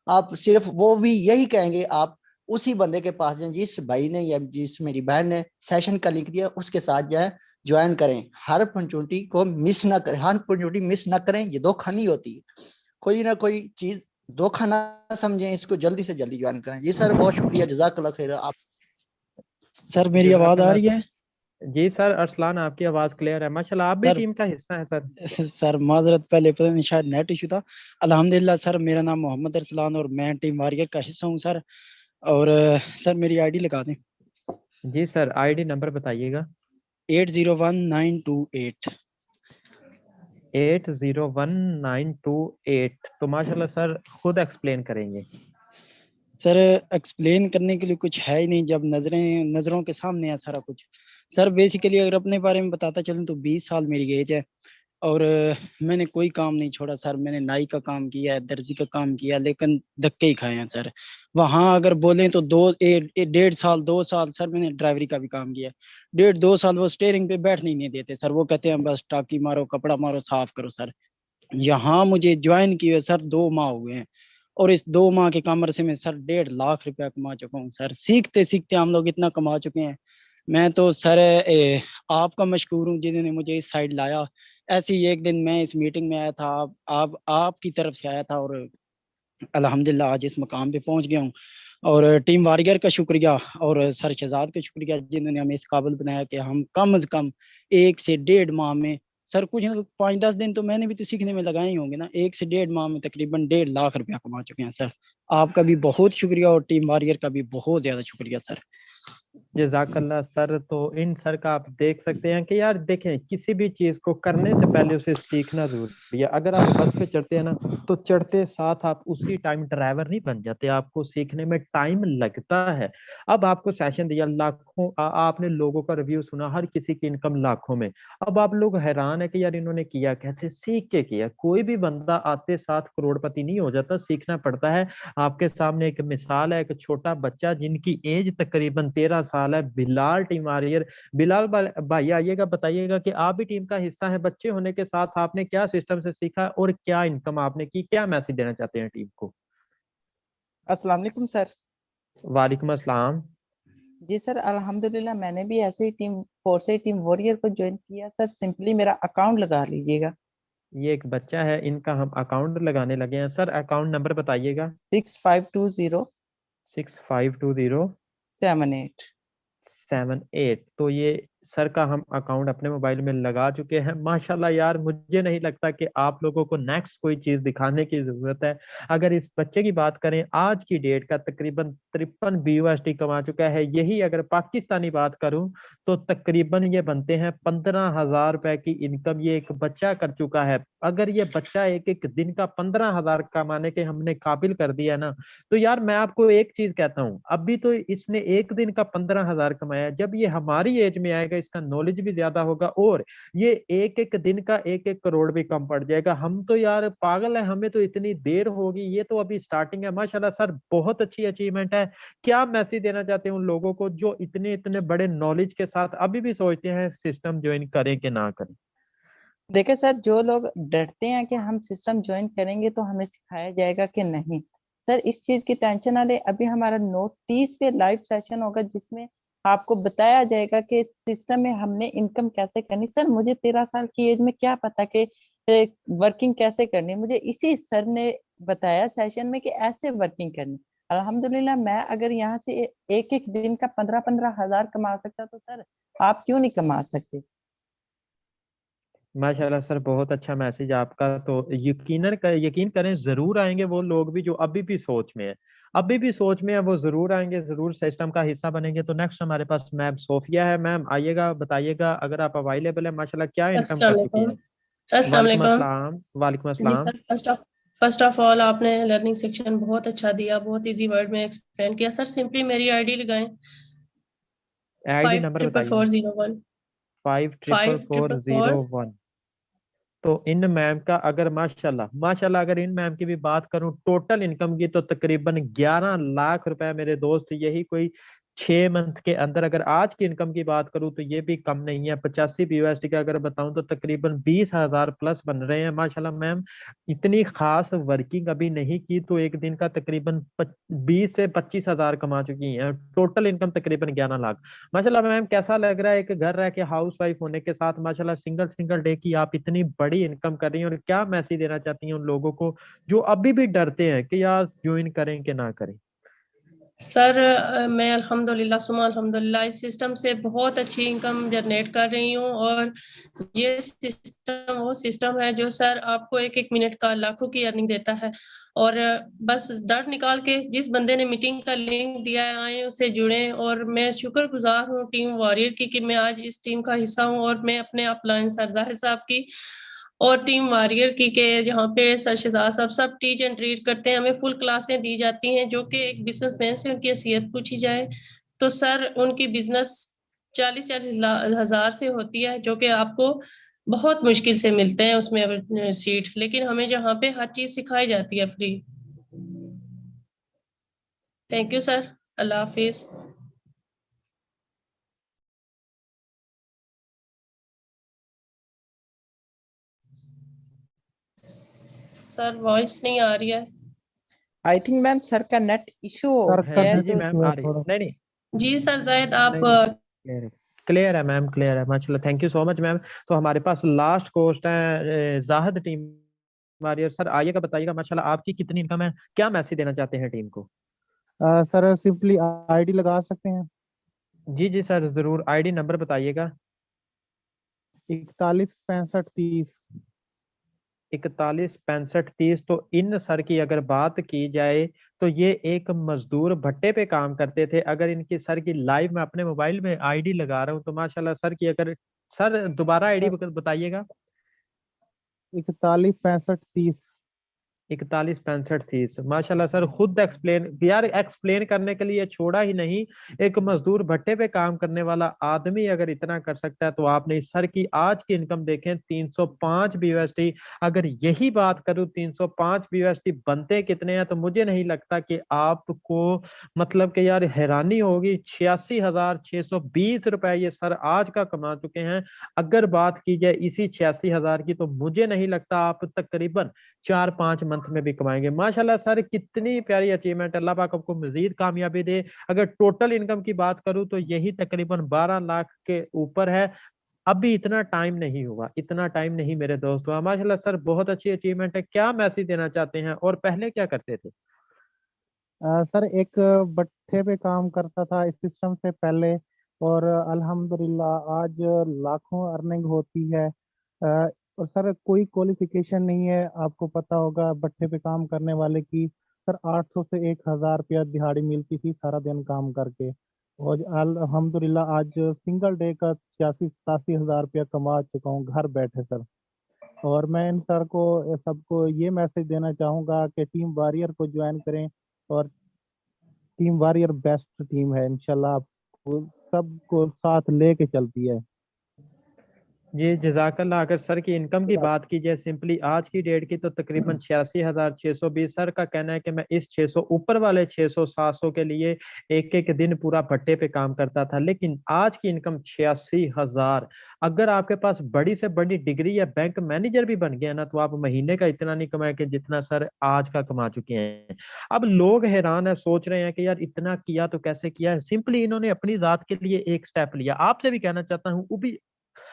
आप सिर्फ वो भी यही कहेंगे आप उसी बंदे के पास जाएं जिस भाई ने या जिस मेरी बहन ने सेशन का लिंक दिया, उसके साथ जाएं, ज्वाइन करें। हर अपॉर्चुनिटी को मिस ना करें, हर अपॉर्चुनिटी मिस ना करें। ये धोखा नहीं होती है, कोई ना कोई चीज धोखा ना समझें, इसको जल्दी से जल्दी ज्वाइन करें। जी सर बहुत शुक्रिया, जज़ाकल्लाह खैर। आप सर मेरी आवाज आ रही है? जी सर अरसलान आपकी आवाज क्लियर है माशाल्लाह, आप भी सर टीम का हिस्सा है सर। सर माजरत, पहले पता नहीं शायद नेट इशू था। अल्हम्दुलिल्लाह सर, मेरा नाम मोहम्मद अरसलान और मैं टीम वारियर का हिस्सा हूँ सर। और सर मेरी आईडी लगा दें। जी सर आईडी नंबर बताइएगा। 801928। 801928। तो माशाल्लाह सर खुद एक्सप्लेन करेंगे। सर एक्सप्लेन करने के लिए कुछ है ही नहीं जब नजरों के सामने है सारा कुछ। सर बेसिकली अगर अपने बारे में बताता चलूं तो 20 साल मेरी एज है और मैंने कोई काम नहीं छोड़ा सर। मैंने नाई का काम किया है, दर्जी का काम किया, लेकिन धक्के ही खाए हैं सर। वहाँ अगर बोलें तो 1.5 साल 2 साल सर मैंने ड्राइवरी का भी काम किया। 1.5 2 साल वो स्टेयरिंग पे बैठने ही नहीं देते सर। वो कहते हैं बस टाकी मारो, कपड़ा मारो, साफ करो सर। यहाँ मुझे ज्वाइन किए सर 2 माह हुए हैं और इस 2 माह के काम अरसे में सर 1.5 लाख रुपया कमा चुका हूँ सर। सीखते सीखते हम लोग इतना कमा चुके हैं। मैं तो सर आपका मशकूर हूँ जिन्होंने मुझे इस साइड लाया। ऐसे ही एक दिन मैं इस मीटिंग में आया था, आपकी तरफ से आया था और अल्हम्दुलिल्लाह आज इस मकाम पे पहुंच गया हूँ। और टीम वारियर का शुक्रिया और सर शहजाद का शुक्रिया जिन्होंने हमें इस काबिल बनाया कि हम कम से कम 1 से 1.5 माह में सर कुछ ना 5-10 दिन तो मैंने भी तो सीखने में लगाए ही होंगे ना। 1 से 1.5 माह में तकरीबन 1.5 लाख रुपया कमा चुके हैं सर। आपका भी बहुत शुक्रिया और टीम वारियर का भी बहुत ज्यादा शुक्रिया सर। जज़ाकल्लाह सर। तो इन सर का आप देख सकते हैं कि यार देखें, किसी भी चीज को करने से पहले उसे सीखना जरूरी है। अगर आप बस पे चढ़ते हैं ना, तो चढ़ते साथ आप उसी टाइम ड्राइवर नहीं बन जाते, आपको सीखने में टाइम लगता है। अब आपको सेशन दिया, लाखों आपने लोगों का रिव्यू सुना, हर किसी की इनकम लाखों में। अब आप लोग हैरान है कि यार इन्होंने किया कैसे, सीख के किया। कोई भी बंदा आते साथ करोड़पति नहीं हो जाता, सीखना पड़ता है। आपके सामने एक मिसाल है, एक छोटा बच्चा जिनकी एज तकरीबन 13 साल है, बिलाल टीमारियर। बिलाल भाई आइएगा, बताइएगा कि आप भी टीम का हिस्सा है। बच्चे होने के साथ आपने क्या सिस्टम से सीखा और क्या इनकम आपने की, क्या मैसेज देना चाहते हैं टीम को? अस्सलाम वालेकुम सर। वालेकुम अस्सलाम। जी सर, अल्हम्दुलिल्लाह मैंने भी ऐसे ही टीम फोर्स से टीम वॉरियर को ज्वाइन किया सर। सिंपली मेरा अकाउंट लगा लीजिएगा। ये एक बच्चा है, इनका हम अकाउंट लगाने लगे हैं। सर अकाउंट नंबर बताइएगा। 6520 6520 78। 78। तो ये सर का हम अकाउंट अपने मोबाइल में लगा चुके हैं। माशाल्लाह यार, मुझे नहीं लगता कि आप लोगों को नेक्स्ट कोई चीज दिखाने की जरूरत है। अगर इस बच्चे की बात करें, आज की डेट का तकरीबन 53 BUSD कमा चुका है। यही अगर पाकिस्तानी बात करूं तो तकरीबन ये बनते हैं 15,000 रुपए की इनकम ये एक बच्चा कर चुका है। अगर ये बच्चा एक एक दिन का 15,000 कमाने के हमने काबिल कर दिया ना, तो यार मैं आपको एक चीज कहता हूँ, अभी तो इसने एक दिन का 15,000 कमाया। जब ये हमारी एज में आएगा, इसका नॉलेज भी ज्यादा होगा और ये एक एक दिन का 1-1 करोड़ भी कम पड़ जाएगा। हम तो यार पागल है, हमें तो इतनी देर होगी, ये तो अभी स्टार्टिंग है। माशाल्लाह सर, बहुत अच्छी अचीवमेंट है। क्या मैसेज देना चाहते हैं उन लोगों को जो इतने इतने बड़े नॉलेज के साथ अभी भी सोचते हैं सिस्टम ज्वाइन करें कि ना करें? देखिए सर, जो लोग डरते हैं कि हम सिस्टम ज्वाइन करेंगे तो हमें सिखाया जाएगा कि नहीं, सर इस चीज की टेंशन ना ले। अभी हमारा 9:30 पे लाइव सेशन होगा जिसमें आपको बताया जाएगा कि सिस्टम में हमने इनकम कैसे करनी। सर मुझे 13 साल की एज में क्या पता कि वर्किंग कैसे करनी, मुझे इसी सर ने बताया सेशन में कि ऐसे वर्किंग करनी। अल्हम्दुलिल्लाह मैं अगर यहाँ से एक एक दिन का 15-15 हजार कमा सकता तो सर आप क्यों नहीं कमा सकते। माशाल्लाह सर, बहुत अच्छा मैसेज आपका। तो यकीन करें, जरूर आएंगे वो लोग भी जो अभी भी सोच में है, अभी भी सोच में है, वो जरूर आएंगे, जरूर सिस्टम का हिस्सा बनेंगे। तो नेक्स्ट हमारे पास मैम सोफिया है। मैम आइएगा, बताइएगा अगर आप अवेलेबल है। माशाल्लाह क्या इनकम अस्सलाम कर चुकी वालेकुम। हैं? अस्सलाम वालेकुम वालेकुम। अस्सलाम। वालेकुम जी अस्सलाम। सर, फर्स्ट ऑफ ऑल आपने लर्निंग सेक्शन बहुत अच्छा दिया, बहुत इजी वर्ड में एक्सप्लेन किया। सर सिंपली मेरी आईडी लगाएं। आईडी फाइव नंबर ट्रिपल बताइए। Four zero one 5 triple 4 54401। तो इन मैम का अगर माशाल्लाह माशाल्लाह अगर इन मैम की भी बात करूं टोटल इनकम की, तो तकरीबन 11 लाख रुपए मेरे दोस्त। यही कोई 6 मंथ के अंदर, अगर आज की इनकम की बात करूं तो ये भी कम नहीं है। 85 BUSD का अगर बताऊं तो तकरीबन 20,000 प्लस बन रहे हैं। माशाल्लाह मैम, इतनी खास वर्किंग अभी नहीं की तो एक दिन का तकरीबन 20 से 25,000 कमा चुकी हैं। टोटल इनकम तकरीबन 11 लाख। माशाल्लाह मैम, कैसा लग रहा है एक घर रह के हाउस वाइफ होने के साथ माशाल्लाह सिंगल सिंगल डे की आप इतनी बड़ी इनकम कर रही हैं? और क्या मैसेज देना चाहती हैं उन लोगों को जो अभी भी डरते हैं कि यार ज्वाइन करें कि ना करें? सर मैं अल्हम्दुलिल्लाह सुमा अल्हम्दुलिल्लाह इस सिस्टम से बहुत अच्छी इनकम जनरेट कर रही हूँ। और ये सिस्टम वो सिस्टम है जो सर आपको एक एक मिनट का लाखों की अर्निंग देता है। और बस डर निकाल के जिस बंदे ने मीटिंग का लिंक दिया है आए उससे जुड़े। और मैं शुक्रगुजार हूँ टीम वॉरियर की कि मैं आज इस टीम का हिस्सा हूँ। और मैं अपने अपलाइन सर जाहिर साहब की और टीम वॉरियर की के जहाँ पे सर शहजाद साहब सब टीच एंड ट्रीट करते हैं, हमें फुल क्लासें दी जाती हैं जो कि एक बिजनेसमैन से उनकी हैसियत पूछी जाए तो सर उनकी बिजनेस 40-40 हजार से होती है जो कि आपको बहुत मुश्किल से मिलते हैं उसमें सीट। लेकिन हमें जहाँ पे हर चीज सिखाई जाती है free. Thank you sir, Allah Hafiz. Sir voice नहीं आ रही है। आई थिंक मैम सर का नेट इशू हो सर है का गया है जी नेट जी तो मैम, इशू है आ रही है। थोड़ा। नहीं नहीं जी सर जायद आप नहीं नहीं, क्लियर है। क्लियर है मैम, क्लियर है माशाल्लाह। Thank you so much ma'am. तो हमारे पास लास्ट कोस्ट है जाहिद टीम वारियर। सर आइएगा, बताइएगा माशाल्लाह आपकी कितनी इनकम है, क्या मैसेज देना चाहते हैं टीम को? सर सिंपली आईडी लगा सकते हैं। जी जी सर जरूर, आईडी नंबर बताइएगा। 41 65 30। 41, 65, 30, तो इन सर की अगर बात की जाए तो ये एक मजदूर भट्टे पे काम करते थे। अगर इनकी सर की लाइव मैं अपने मोबाइल में आईडी लगा रहा हूँ तो माशाल्लाह सर की, अगर सर दोबारा आईडी बताइएगा। 41, 65, 30। 41, 65, 30 माशाल्लाह सर खुद एक्सप्लेन यार, एक्सप्लेन करने के लिए छोड़ा ही नहीं, एक मजदूर भट्टे पे काम करने वाला आदमी अगर इतना कर सकता है तो आपने इस सर की आज की इनकम देखें 305 BUSD। अगर यही बात करूं 305 BUSD बनते कितने हैं तो मुझे नहीं लगता कि आपको मतलब कि यार हैरानी होगी। 86,620 रुपए ये सर आज का कमा चुके हैं। अगर बात की जाए इसी 86,000 की तो मुझे नहीं लगता आप तकरीबन 4-5 मंथ में भी कमाएंगे। माशाल्लाह सर कितनी प्यारी अचीवमेंट, अल्लाह पाक आपको मजीद कामयाबी दे। अगर टोटल इनकम की बात करूं तो यही तकरीबन 12 लाख के ऊपर है। अभी इतना टाइम नहीं हुआ, इतना टाइम नहीं मेरे दोस्त हुआ। माशाल्लाह सर बहुत अच्छी अचीवमेंट है। क्या मैसेज देना चाहते हैं और पहले क्या करते थे? सर एक भट्ठे पे काम करता था इस सिस्टम से पहले, और अल्हम्दुलिल्लाह आज लाखों अर्निंग होती है। और सर कोई क्वालिफिकेशन नहीं है, आपको पता होगा भट्ठे पे काम करने वाले की सर 800 से 1,000 रुपया दिहाड़ी मिलती थी सारा दिन काम करके। और अल्हम्दुलिल्लाह आज सिंगल डे का 86-87 हज़ार रुपया कमा चुका हूँ घर बैठे सर। और मैं इन सर को सबको ये मैसेज देना चाहूँगा कि टीम वॉरियर को ज्वाइन करें, और टीम वॉरियर बेस्ट टीम है इंशाल्लाह, आपको सबको साथ लेके चलती है। जी जजाकल्ला। अगर सर की इनकम की बात की जाए सिंपली आज की डेट की तो तकरीबन 86,620। सर का कहना है कि मैं इस 600 ऊपर वाले 600 700 के लिए एक एक दिन पूरा भट्टे पे काम करता था, लेकिन आज की इनकम 86,000। अगर आपके पास बड़ी से बड़ी डिग्री या बैंक मैनेजर भी बन गया ना तो आप महीने का इतना नहीं कमाएंगे जितना सर आज का कमा चुके हैं। अब लोग हैरान है, सोच रहे हैं कि यार इतना किया तो कैसे किया है। सिंपली इन्होंने अपनी जात के लिए एक स्टेप लिया। आपसे भी कहना चाहता हूँ वो भी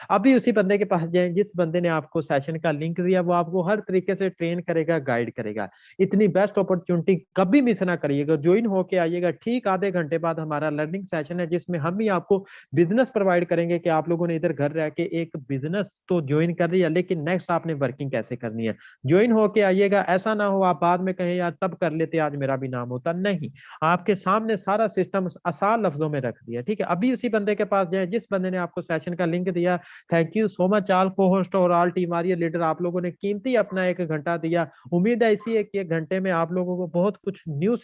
अभी उसी बंदे के पास जाए जिस बंदे ने आपको सेशन का लिंक दिया, वो आपको हर तरीके से ट्रेन करेगा, गाइड करेगा। इतनी बेस्ट अपॉर्चुनिटी कभी मिस ना करिएगा, ज्वाइन होके आइएगा। ठीक आधे घंटे बाद हमारा लर्निंग सेशन है जिसमें हम भी आपको बिजनेस प्रोवाइड करेंगे कि आप लोगों ने इधर घर रह के एक बिजनेस तो ज्वाइन कर लिया, लेकिन नेक्स्ट आपने वर्किंग कैसे करनी है। ज्वाइन होके आइएगा, ऐसा ना हो आप बाद में कहें यार तब कर लेते आज मेरा भी नाम होता। नहीं, आपके सामने सारा सिस्टम आसान लफ्जों में रख दिया। ठीक है, अभी उसी बंदे के पास जाए जिस बंदे ने आपको सेशन का लिंक दिया। Thank you so much all को होस्ट और ऑल टीम आर्य लीडर, आप लोगों ने कीमती अपना 1 घंटा दिया। उम्मीद है इसी 1 घंटे में आप लोगों को बहुत कुछ न्यू